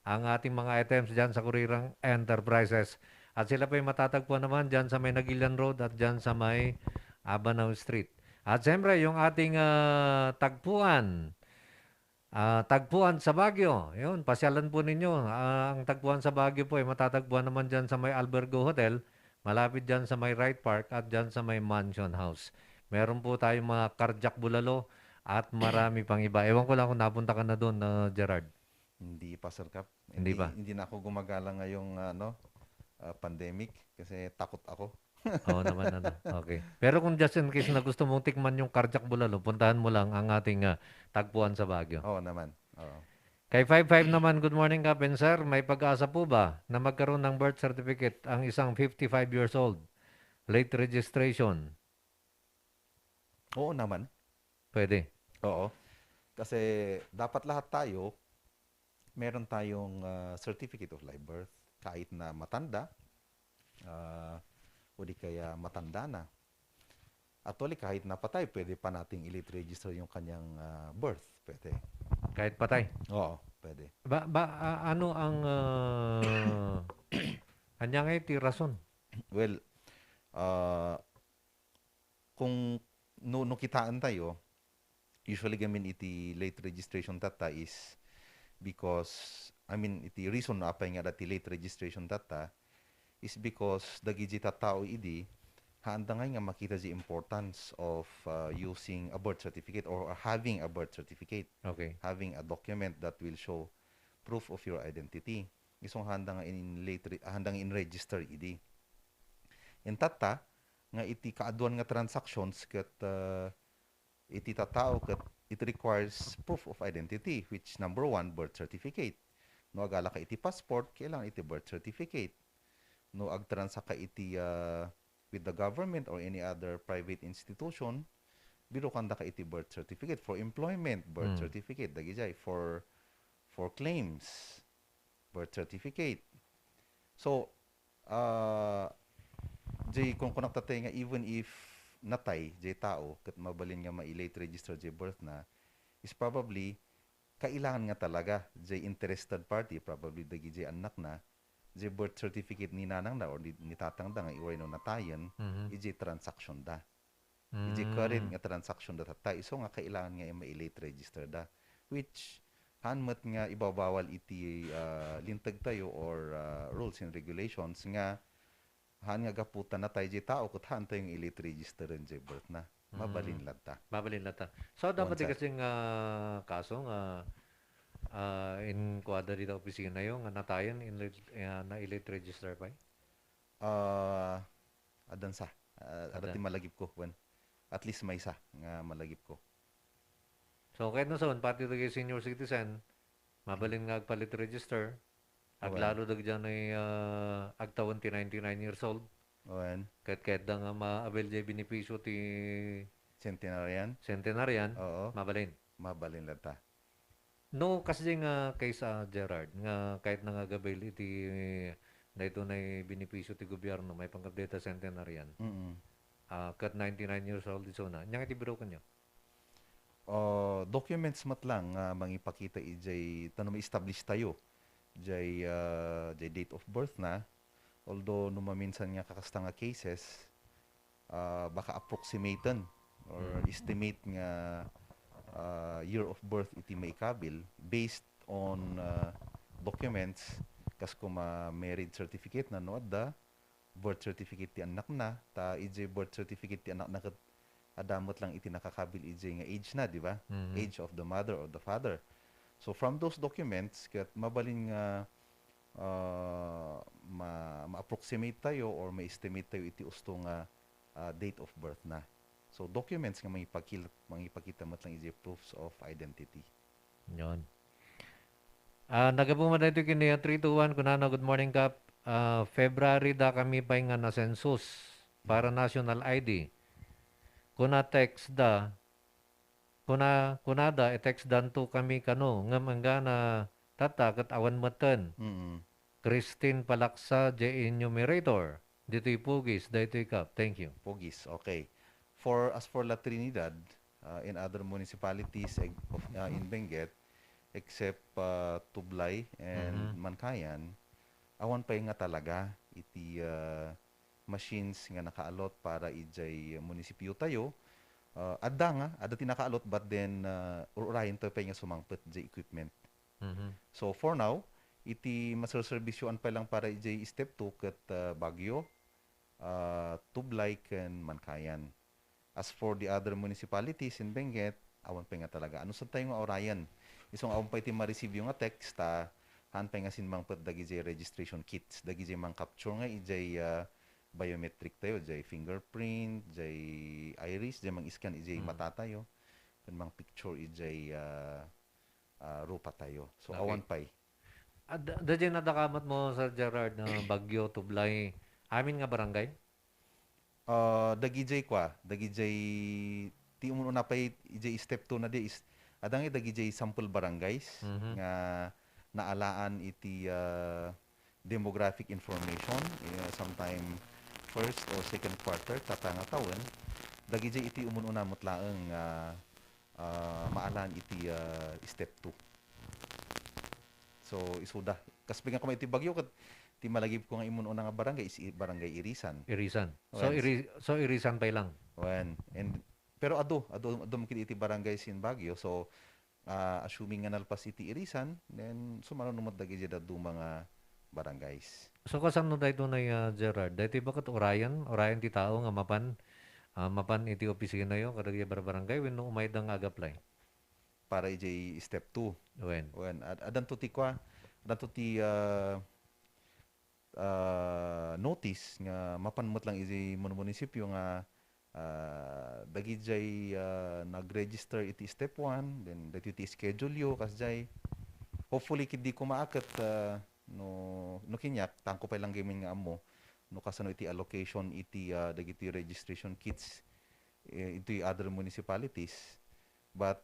ang ating mga items dyan sa Kurirang Enterprises. At sila po ay matatagpuan naman dyan sa may Nagilian Road at dyan sa may Abanaw Street. At siyempre, yung ating tagpuan sa Baguio. Yun, pasyalan po ninyo. Ang tagpuan sa Baguio po ay matatagpuan naman dyan sa may Albergo Hotel, malapit dyan sa may Wright Park at dyan sa may Mansion House. Meron po tayong mga cardiac bulalo at marami pang iba. Ewan ko lang kung napunta ka na doon, Gerard. Hindi pa, Sir Kap. Hindi pa? Hindi na ako gumagala ngayong pandemic kasi takot ako. Oo naman, Okay. Pero kung just in case na gusto mong tikman yung cardiac bulalo, puntahan mo lang ang ating tagpuan sa Baguio. Oo naman. Oo. Kay 55 naman, good morning, Captain Sir. May pag-asa po ba na magkaroon ng birth certificate ang isang 55 years old? Late registration. Oo naman. Pwede. Oo. Kasi dapat lahat tayo meron tayong certificate of live birth kahit na matanda o di kaya matanda na. At wali kahit napatay, pwede pa nating i-late register yung kanyang birth. Pwede. Kahit patay? Oo, pwede. Ano ang kanyang iti rason? Well, kung no kitaan tayo, usually gamin iti late registration data is because, iti reason na apay nga dati late registration data is because dagiti tao idi handa nga makita the importance of using a birth certificate or having a birth certificate. Okay. Having a document that will show proof of your identity. Isong handa nga in register idi. In tata nga iti kaaduan nga transactions ket iti tatao ket it requires proof of identity which number 1 birth certificate. No agala ka iti passport kailangan iti birth certificate. No agtransa ka iti with the government or any other private institution, biro kanda ka iti birth certificate for employment, birth certificate dagijay for claims, birth certificate. So jay kung nagtatay nga even if natay jay tao ket mabalin nga ma-late register jay birth na is probably kailangan nga talaga jay interested party probably dagijay anak na the birth certificate ni nanang da or ni tatang da nga iway no natayan iji transaction da. Iji current nga transaction da tatay. So nga kailangan nga ma-late register da. Which hanmat nga ibabawal iti lintag tayo or rules and regulations nga han nga gaputan na tayo iji tao ket han tayo i-late register and iji birth na. Mabalin lata. Mabalin lata. So dapat kasing kaso nga in kuadra dito opisina yung natayan na i-late register pa? Adan sa. Adati malagip ko. When, at least may isa nga malagip ko. So kahit na son, pati ito senior citizen, mabalin nga agpalit register, aglalo dag dyan ay agtawan ti 99 years old. Kahit da nga ma-avail dyan benepisyo ti Centenarian, mabalin. Mabalin lata. No, kasi nga kay sa Gerard, nga kahit nangagabail iti na ito na benepisyo ti gobyerno, may pangkabdeta Centenarian. Kat 99 years old iso na. Nyang iti biro kanyo? Documents mat lang mangipakita ijay tanong ma-establish tayo. Jay date of birth na. Although numaminsan nga kakasta nga cases, baka approximaten or estimate nga year of birth iti maikabil based on documents kas kuma married certificate na no da birth certificate ti anak na ta ije birth certificate ti anak na ket adamot lang iti nakakabil iti nga age na, di ba? Mhm. Age of the mother or the father. So from those documents, kat mabalin nga ma-approximate tayo or ma-estimate tayo iti usto nga date of birth na. So documents nga mangipakita mo lang iti proofs of identity. Yon. Nagabuma na ito kini 321 kunana good morning Kap. February da kami pa nga na census para national ID. Kuna text da kunada i-text dan to kami kano ngam nga na tata kat awan maten. Christine Palaksa J enumerator. Dito'y Pugis, dito'y Kap. Thank you. Pugis, okay. As for La Trinidad, in other municipalities in Benguet, except Tublay and Mankayan, awan pa nga talaga iti machines nga nakaalot para ijay munisipyo tayo. Ada tinakaalot but then urahin tayo pa nga sumangpet jay equipment. So for now, iti maserservisyoan pa lang para ijay step 2 ket Baguio, Tublay ken Mankayan. As for the other municipalities in Benguet, awan pa nga talaga. Ano sa tayo nga orayan? Isong awan pa iti ma-receive yung nga text, han pa nga sinmang pet dagi jay registration kits, dagi jay mang capture nga ijay biometric tayo, jay fingerprint, jay iris, jay mang scan ijay mata tayo, ken mang picture ijay rupa tayo. So Okay. awan pay. Dadyan nadakamat mo, Sir Gerard, na Bagyo, Tublay, amin nga barangay? Dagi jay ti umuna pay ijay step 2 na di is adang dagi jay sample barangays nga naalaan iti demographic information sometime first or second quarter tatanga tawen dagi jay iti umununa mutlaeng maalaan iti step 2. So isuda kasbi nga kumay iti Bagyo ket ti malagip ko nga imununa nga barangay is barangay Irisan. Irisan. So Irisan pa lang. And pero ado mkid iti barangay sin Baguio. So assuming nga nalpas iti Irisan, then sumanon numod dagi jada du mga barangays. So kasano dayto na Gerard? Dayto bakit orayan ti tao nga mapan iti opisina yo kadagiti barangay wenno umayad nga agaplay. Para ijay step 2. Wen. Adan to ti notice nga mapanmot lang iti munisipyo nga dagi jay nag-register iti step 1 then dati iti schedule yo kasjay hopefully kidi ko maaket no kinyak tangko pa lang gaming nga amo no kasano iti allocation iti dagiti registration kits iti other municipalities but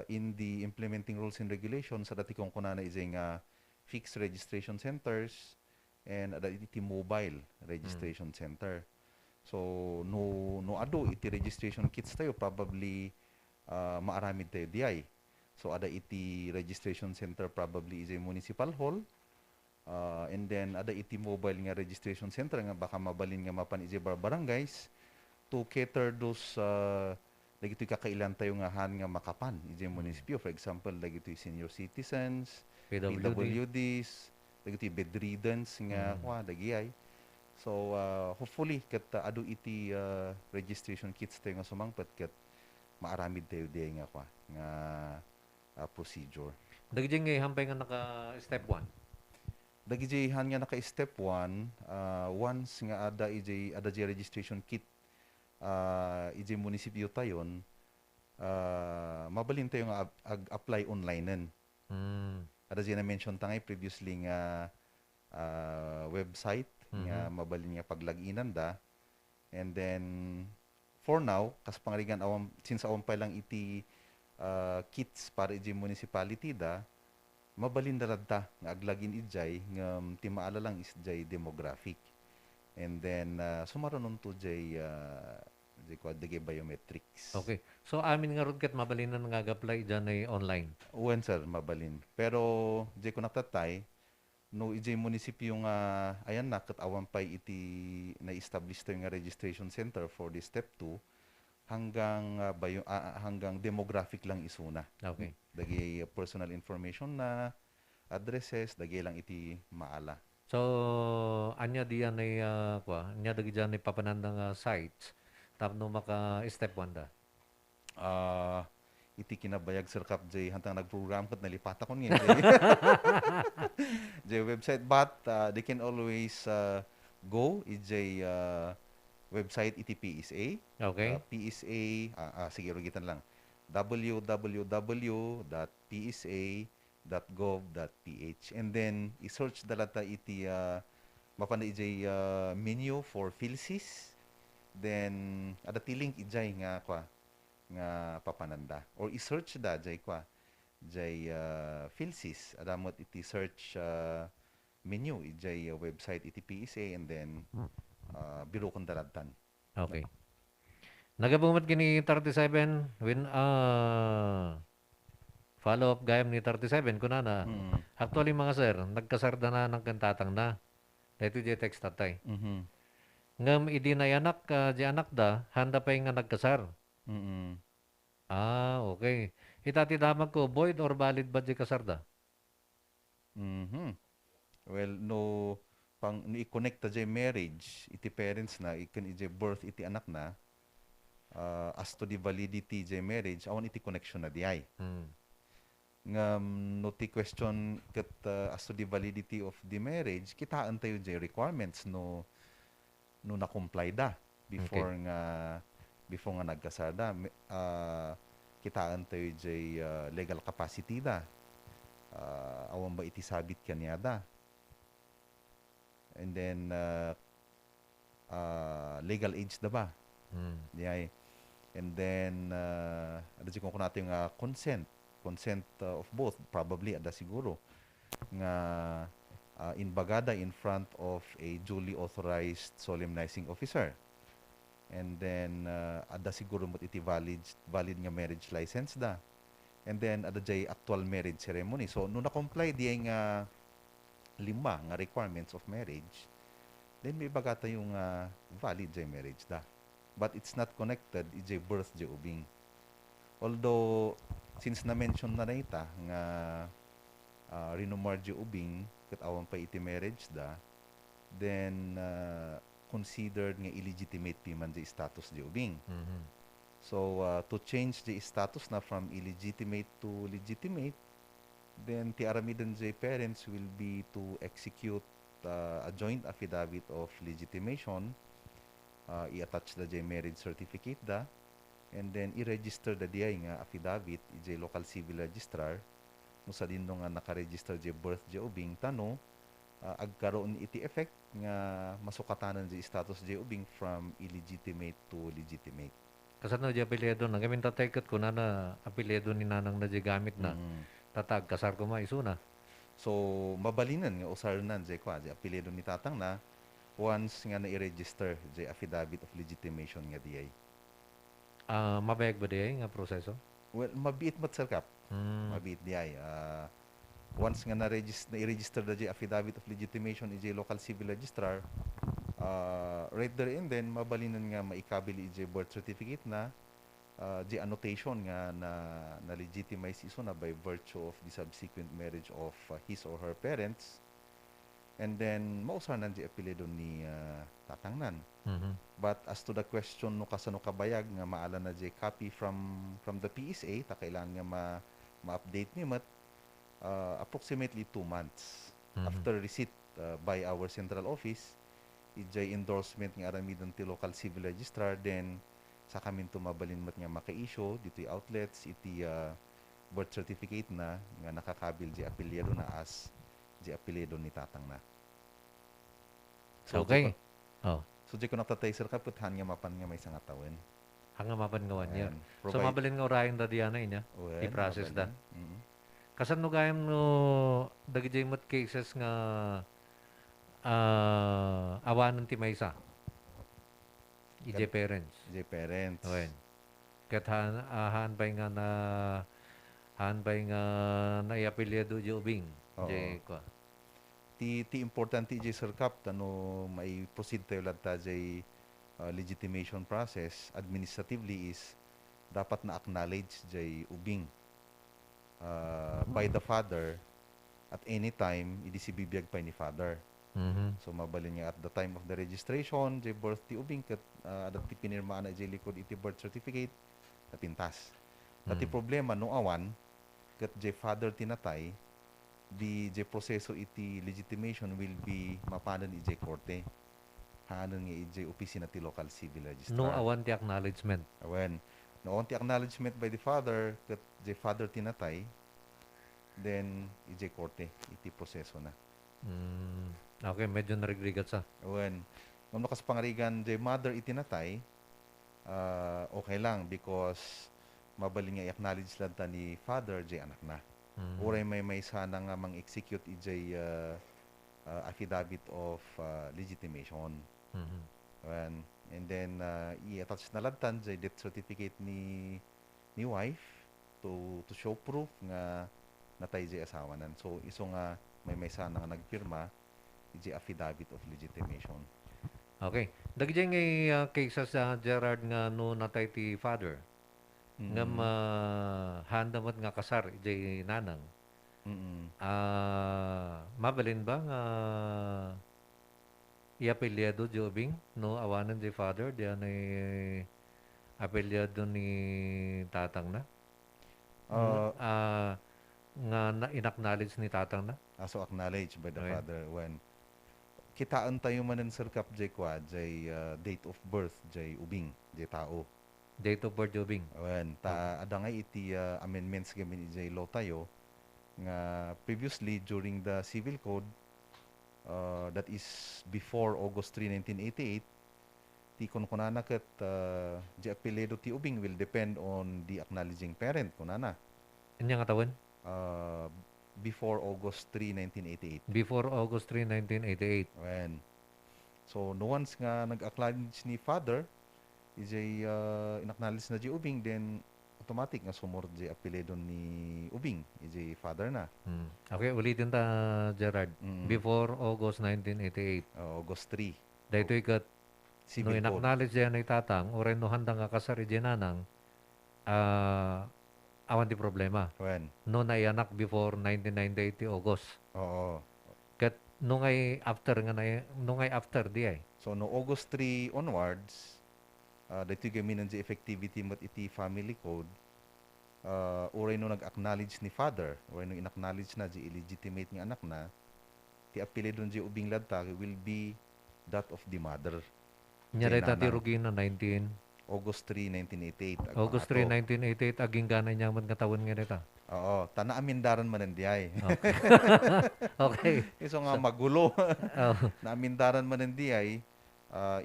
in the implementing rules and regulations sa dati kong kunana ijay nga fixed registration centers and iti mobile registration center. So no ado iti registration kits tayo probably maaramid tayo diay. So ada iti registration center probably is a municipal hall and then ada iti mobile nga registration center nga baka mabalin nga mapan iti barangays to cater those dagiti kakailan tayo nga han nga makapan iti munisipyo, for example dagiti senior citizens, PWDs, dagiti bedriddens nga dagiay. So hopefully ket adu iti registration kits tayo nga sumangpet ket maaramid tayo diay nga procedure. Dagiti nga hampay nga naka step 1. Dagiti han nga naka step 1 once nga ada jay registration kit ijay munisipyo tayon mabalin tayo nga apply online ada jay na mention tangay previously nga website nga mabalin nga paglaginan da and then for now kas pangarigan since awam pa lang iti kits para ijay municipality da mabalin daladta nga aglagin ijay nga timaala lang is jay demographic and then sumaron to jay dagay biometrics. Okay. So amin nga rod ket mabalin na nag-apply diyan ay online. Wen sir mabalin. Pero jay ko natatay no ijay munisipyo nga ayan na ket awan pay iti na-establish tayo nga registration center for the step 2 hanggang demographic lang isuna. Okay. Dagay personal information na addresses dagay lang iti maala. So anya diyan ay anya dagi diyan ay papanandang sites tapno maka step 1 da. iti kinabayag Sir Kap jay hantang nagprogram kat nalipat ako niya jay jay website, but they can always go ijay website iti PSA. Okay. PSA, sige, rugitan lang. www.psa.gov.ph, and then i-search dalata iti mapanay ijay menu for PhilSys, then ada ti link ijay nga papananda, or i-search da jay jay PhilSys, adamot iti search menu ijay website iti PSA, and then biro kong dalatan. Okay. Nagabumat kini 37 when follow up gayam ni 37 kunana. Actually mga sir, nagkasarda na ng kantatang na. Dito di text tatay. Ngam idi na yanak di anak da, handa pa nga nagkasar. Okay. Itati damag ko, void or valid ba di kasarda? Well, no, pang i-connect ta jay marriage iti parents na ikan iti birth iti anak na, as to the validity jay marriage awan iti connection na diay. Ngam no ti question ket as to the validity of the marriage, kitaan tayo jay requirements no na-comply da before nga nagkasada. Kitaan tayo jay legal capacity da. Awan ba iti sabit kanya da. And then legal age da ba? Diay. And then ada si kung natin yung consent of both, probably ada siguro nga inbagada in front of a duly authorized solemnizing officer. And then ada siguro mo iti valid nga marriage license da. And then ada jay actual marriage ceremony. So no na-comply diay nga 5 nga requirements of marriage, then may bagata yung valid jay marriage da. But it's not connected ijay birth jay ubing. Although since na-mention na ita nga rinomar jay ubing ket awan pa iti marriage da, then considered nga illegitimate piman jay status jay ubing. So to change the status na from illegitimate to legitimate, then ti aramidan jay parents will be to execute a joint affidavit of legitimation, i-attach da jay marriage certificate da, and then i-register da diay nga affidavit ijay local civil registrar no sa dindo nga naka-register jay birth jay ubing tano agkaroon iti effect nga masukatanan jay status jay ubing from illegitimate to legitimate. Kasano jay apelyido na gamin tatay ket kunana apelyido ni nanang na jay gamit na. Tatag kasar ko maisuna. So mabalinan nga usarnan jay jay apelyido ni tatang na once nga na-i-register jay affidavit of legitimation nga diay. Mabayag ba diay nga proseso? Well, mabiit mat Sir Kap. Mabiit diay. Once nga na-i-register da jay affidavit of legitimation ijay local civil registrar, right there and then mabalinan nga maikabili ijay birth certificate na, the annotation nga na legitimize iso na by virtue of the subsequent marriage of his or her parents, and then mausanan di apelyido ni tatangnan. But as to the question no kasano kabayag nga maala na di copy from the PSA, ta kailangan nga ma-update ni mat approximately 2 months after receipt by our central office ijay endorsement nga aramidan ti local civil registrar, then sa kamin tumabalin mat nga maka-issue dito outlets iti birth certificate na nga nakakabil di apelyido na as di apelyido ni tatang na. So, okay. So di ko natatay Sir Kap han nga mapan nga may sangatawin. Hanga mapan nga wan niya. So Provide- mabalin nga orayan da diana inya. Well, I-process da. mabalin. Kasan no gayam no dagiti mat cases nga awanan ti maysa. Ije parents. Ije parents. Owen. Ket han bay nga na iapelyido di ubing. Oo. Je kwa. Ti importante ije Sir Kap tano may proceed tayo ladta jay legitimation process administratively is dapat na acknowledge jay ubing by the father at any time idi si bibiyag pa ni father. So mabalin niya at the time of the registration jay birth ti ubing ket adat ti pinirmaan na jay likod iti birth certificate napintas. Tati problema no awan ket je father tinatay di je proseso iti legitimation will be mapanan ije korte. Hanon nga ije opisina ti local civil registrar. No awan ti acknowledgement. Awen. No awan ti acknowledgement by the father ket je father tinatay then ije korte iti proseso na. Okay, medyo narigrigat sa. Awen. Ngam nakas pangarigan je mother itinatay okay lang because mabaling nga i-acknowledge lang ta ni father je anak na. Uray may sana nga mang-execute ijay affidavit of legitimation. And then i-attach na lantan jay death certificate ni wife to show proof nga natay jay asawa nan. So iso nga may sana nga nagpirma ijay affidavit of legitimation. Okay. Dagiti nga cases sa Gerard nga no natay ti father. Nga handamat nga kasar ijay nanang. Mabalin ba nga i-apelyado jobing no awanan di father diyan ay apelyado ni tatang na? Nga in-acknowledge ni tatang na? So acknowledged by the father when kitaan tayo manan sirkap jay kwa jay date of birth jay ubing jay tao. Date of birth jobing. Awen, adangay iti amendments gamin ijay law tayo nga previously during the civil code that is before August 3, 1988 ti kunana ket di apelyido ti ubing will depend on the acknowledging parent kunana. Anya nga tawon? Before August 3, 1988. Before August 3, 1988. Awen. So no once nga nag-acknowledge ni father ijay in-acknowledge na di ubing then automatic nga sumor di apelyido ni ubing ijay father na. Okay, ulitin ta Gerard. Before August 1988. August 3. Dahito ikat no civil in-acknowledge yan ay tatang oren no handang nga kasar ijay nanang awan di problema. When? No naianak before 1998 August. Oo. Kat no ngay after di ay. So no August 3 onwards dito gaminan di effectivity mat iti family code uray no nag-acknowledge ni father uray no in-acknowledge na di illegitimate nga anak na ti apelyido di ubing ladta will be that of the mother. Nyari tati rugi na August 3, 1988. August 3, 1988 aging ganay niya man katawon nga nita. Oo, tana amindaran man di ay. Okay. Iso nga magulo. Naamindaran man di ay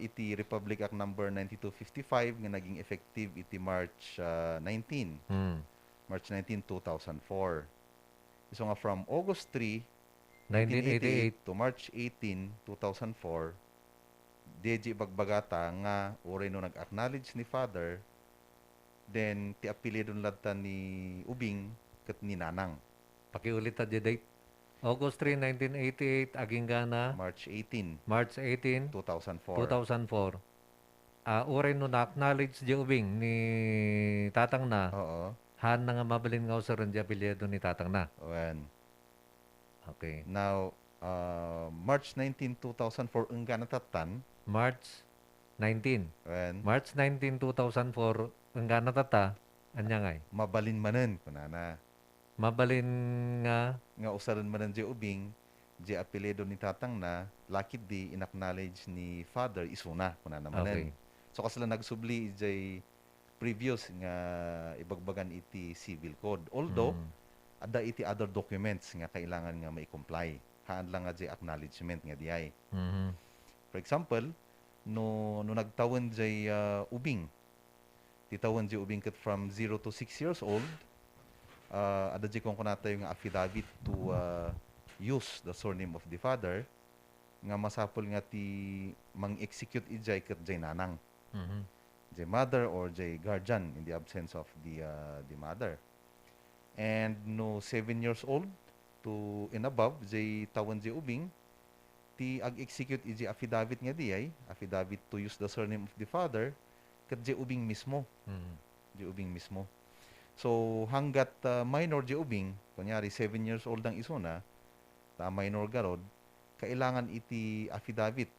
iti Republic Act number 9255 nga naging effective iti March 19. March 19, 2004. Iso nga from August 3, 1988 to March 18, 2004, DJ bagbagata nga uray no nag-acknowledge ni father then ti apelyido ladta ni ubing ket ni nanang. Pakiulit ta di date. August 3, 1988 aging gana March 18, 2004. 2004. Uray no na-acknowledge di ubing ni tatang na. Oo. Han na nga mabalin nga usaron di apelyido ni tatang na. When? Okay. Now March 19, 2004 engga natatan. March 19. When? March 19, 2004 engga natata anya ngay. Mabalin manen kunana. Mabalin nga usaron manen di ubing di apelyido ni tatang na lakit di in-acknowledge ni father isuna kunana manen. Okay. So kasla nagsubli ijay previous nga ibagbagan iti civil code. Although ada iti other documents nga kailangan nga mai-comply. Haan lang nga di acknowledgement nga di ay. For example, no nagtawon jay ubing. Titawon jay ubing ket from 0 to 6 years old. Ada jay kung kunata yung affidavit to use the surname of the father nga masapol nga ti mang-execute ijay ket jay nanang. Jay mother or jay guardian in the absence of the mother. And no 7 years old to and above jay tawon jay ubing ti ag-execute iji affidavit nga di ay affidavit to use the surname of the father ket jay ubing mismo. Jay ubing mismo. So hanggat minor jay ubing kunyari 7 years old ang isuna ta minor garod kailangan iti affidavit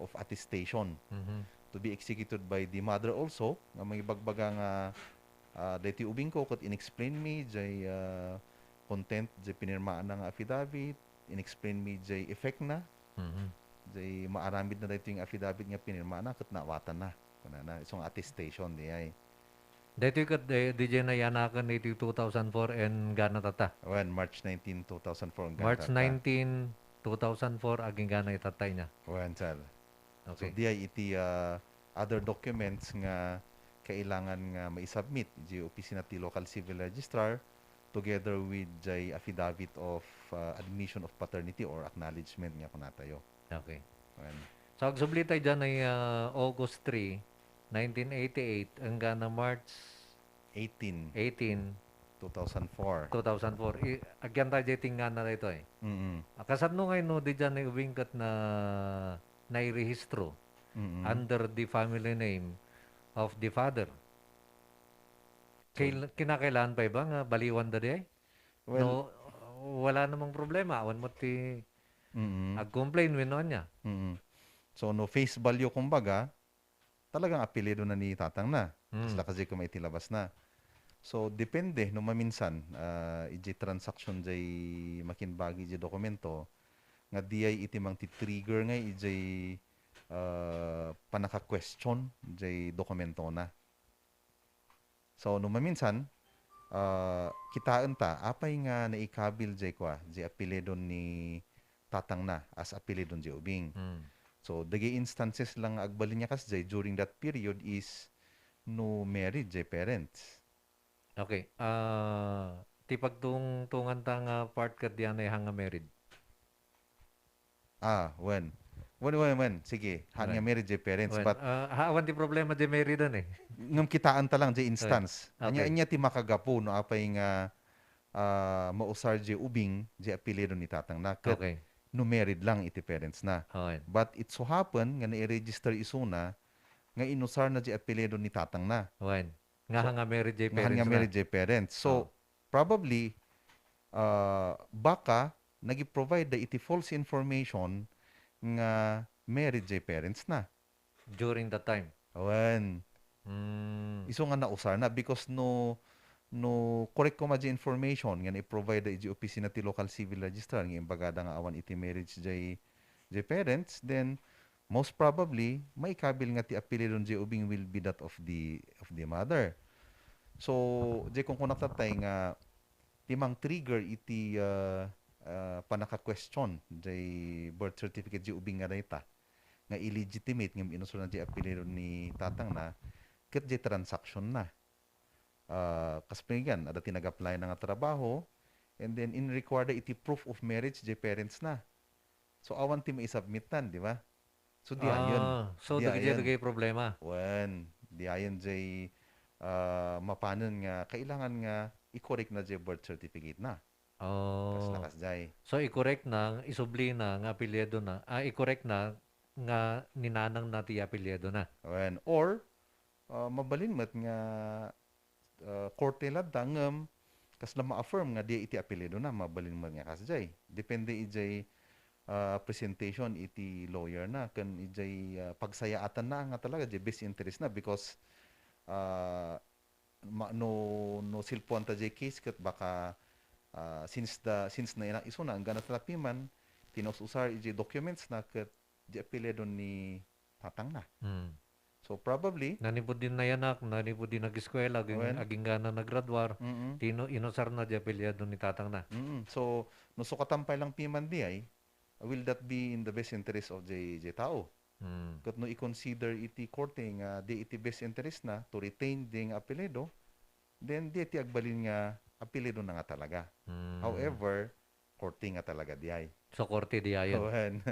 of attestation to be executed by the mother also nga may bagbagang Dati ubing ko kat inexplain me jay content jay pinirmaan na nga affidavit, inexplain me jay effect na, jay maaramid na dito yung affidavit nga pinirmaan na kat nawatan na. Kuna na isang attestation di ay. Dito kat DJ na yanakan iti 2004 and gana tata. When March 19, 2004 ang March gantata. 19, 2004 aging gana itatay niya. When sir. Okay. So di ay iti other documents nga kailangan nga mai-submit di opisina ti local civil registrar together with jay affidavit of admission of paternity or acknowledgement nga kunatayo. Okay. When, So agsublitay dyan ay August 3, 1988 hanggang na March 18, 2004. 2004. Agyan tayo dyan tingnan na ito eh. Kasabno ngayon no, di dyan ay ubingkat na nairehistro under the family name of the father. Kinakailangan pa ba nga baliwan da di ay? Well, no, wala namang problema. Awan mo ti ag-complain winon niya. So no face value kumbaga, talagang apelyido na ni tatang na. Kasi kung may tilabas na. So depende no maminsan iji transaction jay makinbagi iji dokumento nga diay iti mang ti-trigger nga iji panaka-question jay dokumento na. So no maminsan kitaan ta apay nga naikabil jay kwa jay apelyido ni tatang na as apelyido jay ubing. So dagi instances lang agbalin niya kas jay during that period is no married jay parents. Okay. Ti pagtungan ta nga part kat diyan ay hanga married. When? Sige, hanya When? married jay parents. When? But Awan ti problema di married dan eh. ngam kitaan ta lang jay instance. Okay. Anya ti makagapo no apay nga mausar jay ubing jay apelyido ni tatang na. Ket Okay. no married lang iti parents na. Okay. But it so happen nga na-register isuna nga inusar na jay apelyido ni tatang na. When? Nga hanga married jay Nga parents hanya na. married jay parents. So probably baka nagi-provide da iti false information nga married jay parents na. During that time. Awan. Iso nga nausar na because no correct ko ma jay information nga i-provide da iti opisina ti local civil registrar nga imbagada nga awan iti marriage jay parents, then most probably maikabil nga ti apelyido jay ubing will be that of the mother. So jay kung kunaptatay nga timang trigger iti panaka-question jay birth certificate jay ubing nga dayta nga illegitimate ngem inusor na jay apelyido ni tatang na ket jay transaction na. Kaspingan ada tinag-apply na nga trabaho and then in required iti proof of marriage jay parents na. So awan ti mai-submitan, di ba? So di ayon. So dagay problema. Wen, di ayon jay mapanon nga kailangan nga i-correct na jay birth certificate na. Lakas jay. So i-correct na, isubli na nga apelyido na. I-correct na nga ninanang na ti apelyido na. Wen, or mabalin met nga korte ladang kas la ma-affirm nga di iti apelyido na mabalin mo nga kas jay. Depende ijay presentation iti lawyer na kan ijay pagsayaatan na nga talaga jay best interest na because no silpuan ta jay case ket baka since na iso na ang gana talapiman tinus-usar ijay documents na ket di apelyido ni tatang na. So probably nanipod din na yanak, nanipod din nag-eskwela, aging gana naggraduar, inusar na di apelyido ni tatang na. So no sukatampay lang piman di ay will that be in the best interest of jay tao? Kat no i-consider iti korte nga di iti best interest na to retain ding apelyido, then di iti agbalin nga apelyido na nga talaga. However, korte nga talaga di ay. So korte di ayon.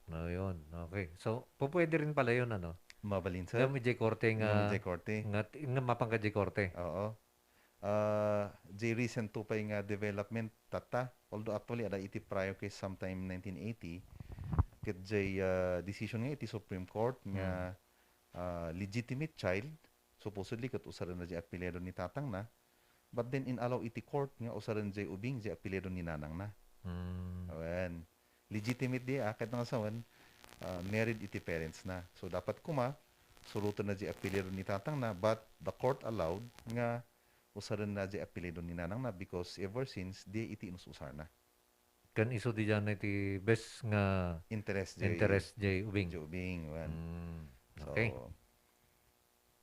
No, yun. Okay. So, pwede rin pala yun, ano? Mabalin, sir. Nga may J-Korte nga... J-Korte. Nga mapang ka J-Korte. Oo. Recent to pa yung development tata. Although actually, ada iti prior case sometime 1980. Ket decision nga iti Supreme Court nga legitimate child. Supposedly, kat usaran na jay apelyido ni tatang na. But then, inalaw iti court nga usaran jay ubing jay apelyido ni nanang na. Ayan. Legitimate di kahit nga sawan married iti parents na. So dapat kuma suruto na di apelido ni tatang na, but the court allowed nga usaran na di apelido ni nanang na because ever since di iti inususar na. Kan iso di dyan iti best nga Interest J. Ubing. J. Ubing. Wan. Okay. So,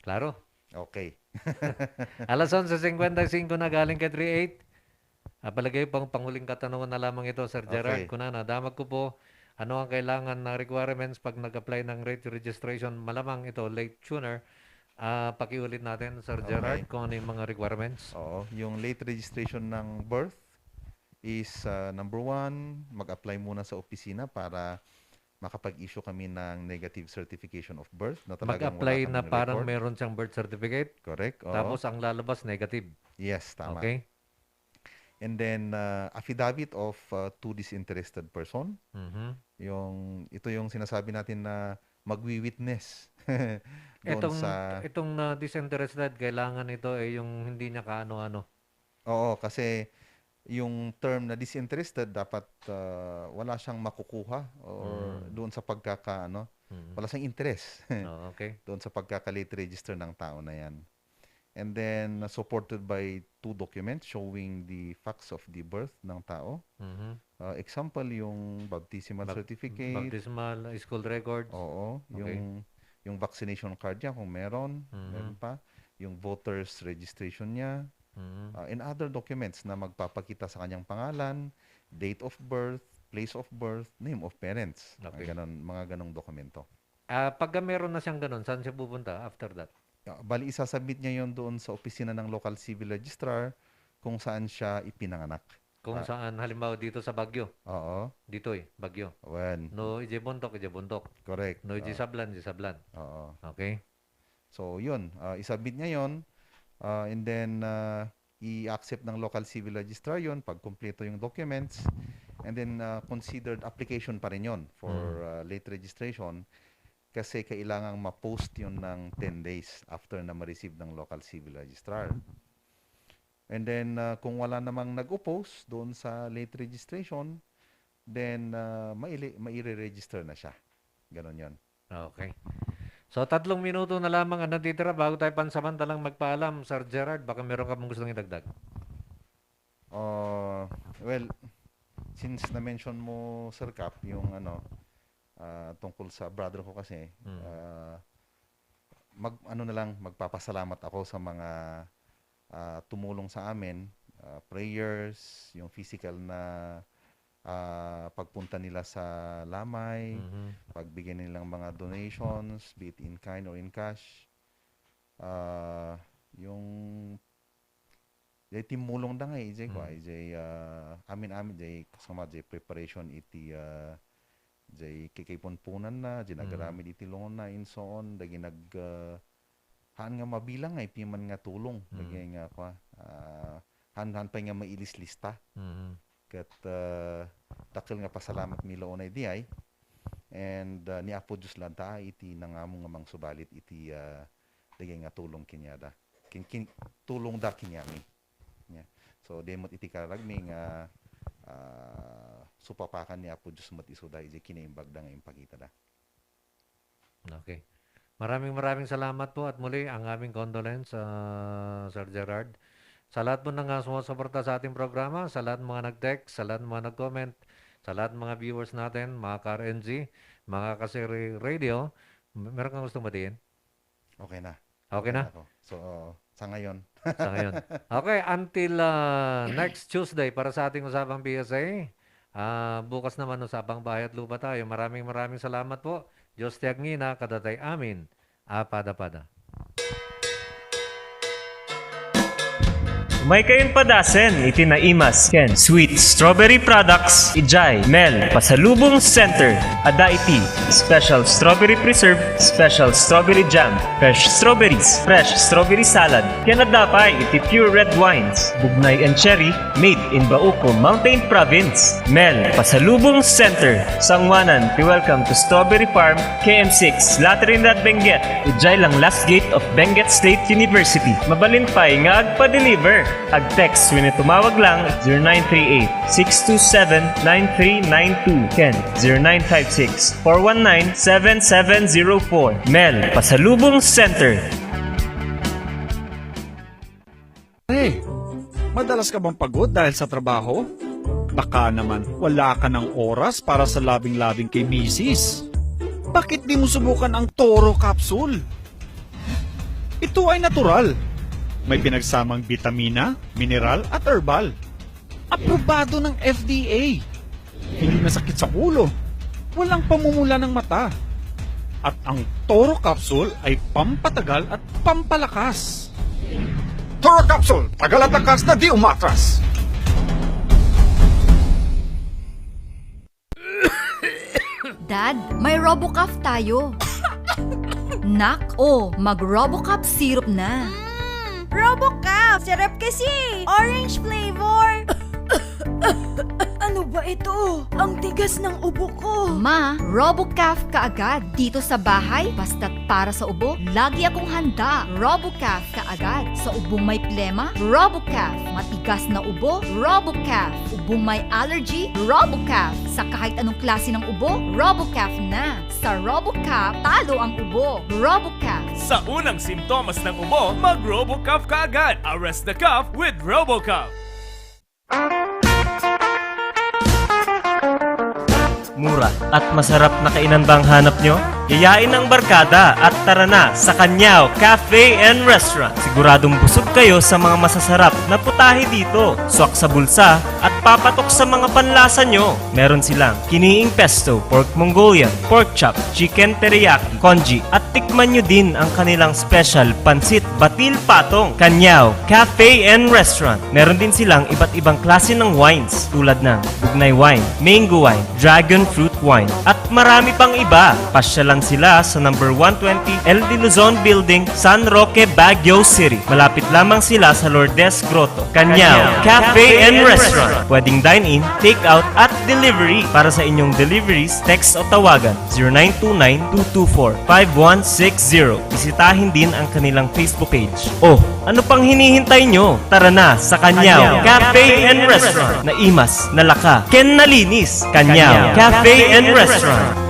Klaro. okay. Alas 11:55 na galing kay 38. Palagay pang panghuling katanungan na lamang ito, Sir Gerard. Okay. Kunana, damag ko po, ano ang kailangan na requirements pag nag-apply ng rate registration? Malamang ito, late tuner. Pakiulit natin, Sir Gerard, kung ano yung mga requirements. Oo. Yung late registration ng birth is number 1, mag-apply muna sa opisina para makapag-issue kami ng negative certification of birth. Na talagang Mag-apply wala na kaming parang record. meron siyang birth certificate. Correct. Oo. Tapos ang lalabas, negative. Yes, tama. Okay. And then, affidavit of two disinterested person. Mhm. Ito yung sinasabi natin na magwi-witness doon Itong disinterested, kailangan ito ay yung hindi niya kaano-ano. Oo, kasi yung term na disinterested dapat wala siyang makukuha or doon sa wala siyang interest Okay. doon sa pagkaka-late register ng tao na yan. And then supported by 2 documents showing the facts of the birth ng tao. Mhm. Example, yung baptismal certificate. Baptismal, school records. Oo, Okay. yung vaccination card niya kung meron, Mhm. meron pa, yung voters registration niya, Mhm. and other documents na magpapakita sa kanyang pangalan, date of birth, place of birth, name of parents. Okay. Mga ganong dokumento. Pagka meron na siyang ganun, saan siya pupunta after that? Bali, isasubmit niya yon doon sa opisina ng local civil registrar kung saan siya ipinanganak. Kung saan, halimbawa dito sa Baguio. Oo. Dito Baguio. When? No, Ijebuntok. Correct. No, Sablan. Oo. Okay. So, yun. Isubmit niya yon, and then i-accept ng local civil registrar yon pag kumpleto yung documents, and then considered application pa rin yon for late registration kasi kailangang ma-post yun ng 10 days after na ma-receive ng local civil registrar. And then kung wala namang nag-oppose doon sa late registration, then maire-register na siya. Ganon yon. Okay. So, 3 minuto na lamang ang natitira bago tayo pansamantalang magpaalam. Sir Gerard, baka meron ka mong gustong idagdag. Well, since na-mention mo, Sir Cap, yung tungkol sa brother ko kasi, magpapasalamat ako sa mga tumulong sa amin, prayers, yung physical na pagpunta nila sa lamay, pagbigay nilang mga donations, be it in kind or in cash. Yung timulong da nga amin kasama preparation iti kikaypunpunan na ginagarami iti lungon na in so on dagi haan nga mabilang nga piman nga tulong dagi nga han pa nga mailis lista. Kat dakil nga pasalamat milo onay diay, and ni Apo Diyos lanta iti nangamong nga mang subalit iti dagay nga tulong kinyada tulong da kinyami, yeah. So demot iti karagmi nga supapakan ni Apo Diyos mat iso da iti kinaimbag da nga impagita da. Okay. Maraming salamat po at muli ang aming condolence Sir Gerard. Sa lahat po ng sumusuporta sa ating programa, sa lahat ng mga nag-text, sa lahat ng mga nag-comment, sa lahat ng mga viewers natin, mga ka-RNG, mga ka-Siri Radio, meron kang gustong batiin? Okay na. Okay na? So, sa ngayon. Sa ngayon. Okay, until next Tuesday para sa ating usapang PSA. Bukas naman usapang bahay at lupa tayo. Maraming salamat po. Diyos tiyag ngina, kadatay amin. Pada-pada. May kayon padasen, itinaimas, Ken, Sweet Strawberry Products, Ijay, Mel, Pasalubong Center, Adaiti, Special Strawberry Preserve, Special Strawberry Jam, Fresh Strawberries, Fresh Strawberry Salad, Kenadapay, iti Pure Red Wines, Bugnay and Cherry, made in Bauco, Mountain Province, Mel, Pasalubong Center, Sangwanan, welcome to Strawberry Farm, KM6, Latrinidad, Benguet, Ijay lang last gate of Benguet State University, Mabalinpay nga agpa-deliver. Ag-text when tumawag lang 0938-627-9392. Ken, 0956-419-7704. Mel, Pasalubong Center. Madalas ka bang pagod dahil sa trabaho? Baka naman wala ka ng oras para sa labing-labing kay Mrs. Bakit di mo subukan ang Toro Capsule? Ito ay natural. May pinagsamang vitamina, mineral at herbal. Aprobado ng FDA. Hindi masakit sa ulo. Walang pamumula ng mata. At ang Toro Capsule ay pampatagal at pampalakas. Toro Capsule, tagal at lakas na di umatras. Dad, may RoboCaf tayo. Nak, mag-RoboCaf syrup na. RoboCaf! Sarap kasi! Orange flavor! Ano ba ito? Ang tigas ng ubo ko. Ma, RoboCaf kaagad. Dito sa bahay, basta't para sa ubo, lagi akong handa. RoboCaf kaagad. Sa ubong may plema, RoboCaf. Matigas na ubo, RoboCaf. Ubong may allergy, RoboCaf. Sa kahit anong klase ng ubo, RoboCaf na. Sa RoboCaf, talo ang ubo. RoboCaf. Sa unang simptomas ng ubo, mag-RoboCaf ka agad. Arrest the cough with RoboCaf. Mura at masarap na kainan ba ang hanap nyo? Yayain ang barkada at tara na sa Kanyao Cafe and Restaurant. Siguradong busog kayo sa mga masasarap na putahe dito. Swak sa bulsa at papatok sa mga panlasa nyo. Meron silang kiniing pesto, pork Mongolian, pork chop, chicken teriyaki, congee at tikman nyo din ang kanilang special pansit batil patong. Kanyao Cafe and Restaurant. Meron din silang iba't ibang klase ng wines tulad ng bugnay wine, mango wine, dragon fruit wine at marami pang iba. Pasya lang sila sa number 120 El de Luzon Building, San Roque, Baguio City. Malapit lamang sila sa Lourdes Grotto. Kanyao Cafe and Restaurant. Pwedeng dine-in, take-out at delivery. Para sa inyong deliveries, text o tawagan 0929-224-5160. Bisitahin din ang kanilang Facebook page. Ano pang hinihintay nyo? Tara na sa Kanyao Cafe and Restaurant. Naimas, nalaka, ken nalinis. Kanyao Cafe and Restaurant.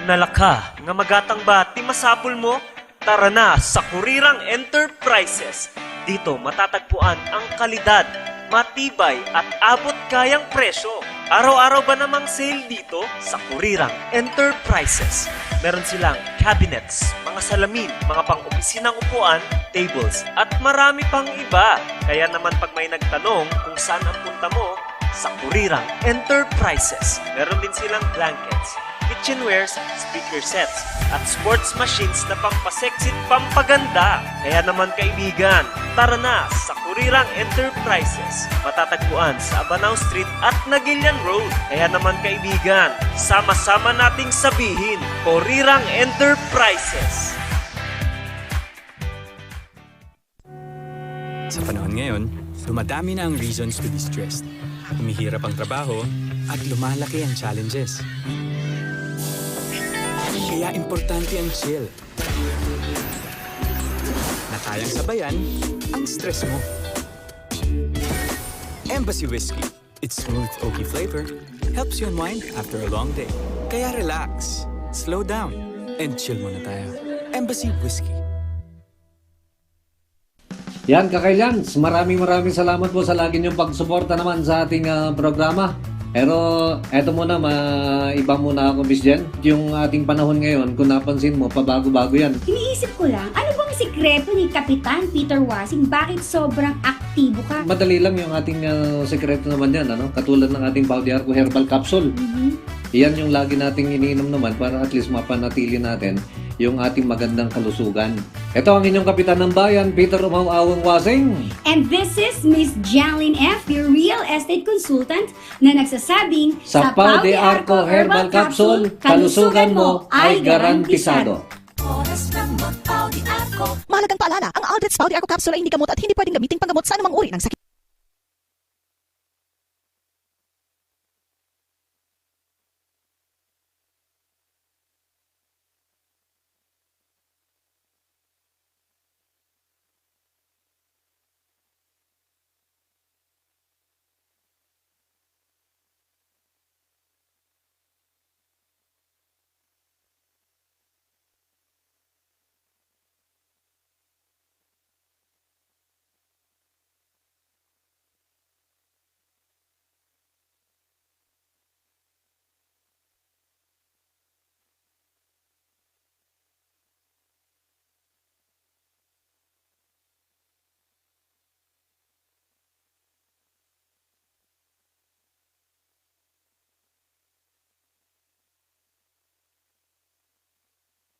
Nalaka, nga magatang ba ti masapul mo? Tara na sa Kurirang Enterprises. Dito matatagpuan ang kalidad, matibay at abot kayang presyo. Araw-araw ba namang sale dito sa Kurirang Enterprises? Meron silang cabinets, mga salamin, mga pang-opisinang upuan, tables, at marami pang iba. Kaya naman pag may nagtanong kung saan ang punta mo, sa Kurirang Enterprises. Meron din silang blankets, kitchenwares, speaker sets, at sports machines na pampasexy at pampaganda. Kaya naman kaibigan, tara na sa Kurirang Enterprises. Matatagpuan sa Abanao Street at Nagilian Road. Kaya naman kaibigan, sama-sama nating sabihin, Kurirang Enterprises. Sa panahon ngayon, dumadami na ang reasons to be stressed. Humihirap ang trabaho at lumalaki ang challenges. Kaya importante ang chill. Na kayang sabayan ang stress mo. Embassy Whiskey. Its smooth, oaky flavor helps you unwind after a long day. Kaya relax, slow down, and chill muna tayo. Embassy Whiskey. Yan, Kakailans, maraming salamat po sa lagi niyong pagsuporta naman sa ating programa. Pero eto muna, iba muna ako, Miss Jen. Yung ating panahon ngayon, kung napansin mo, pabago-bago yan. Iniisip ko lang, ano bang sikreto ni Kapitan Peter Wasing? Bakit sobrang aktibo ka? Madali lang yung ating sekreto naman yan, ano? Katulad ng ating Pau de Arco Herbal Capsule. Yan yung lagi nating iniinom naman para at least mapanatili natin yung ating magandang kalusugan. Ito ang inyong kapitan ng bayan, Peter Umawawang Wasing. And this is Miss Jailin F., your real estate consultant, na nagsasabing, Sa Pau de Arco Herbal Capsule, kalusugan mo ay garantisado. Oras ng Pau de Arco. Mahalagang paalala, ang Aldrich Pau de Arco Capsule ay hindi gamot at hindi pwedeng gamitin panggamot sa anumang uri ng sakit.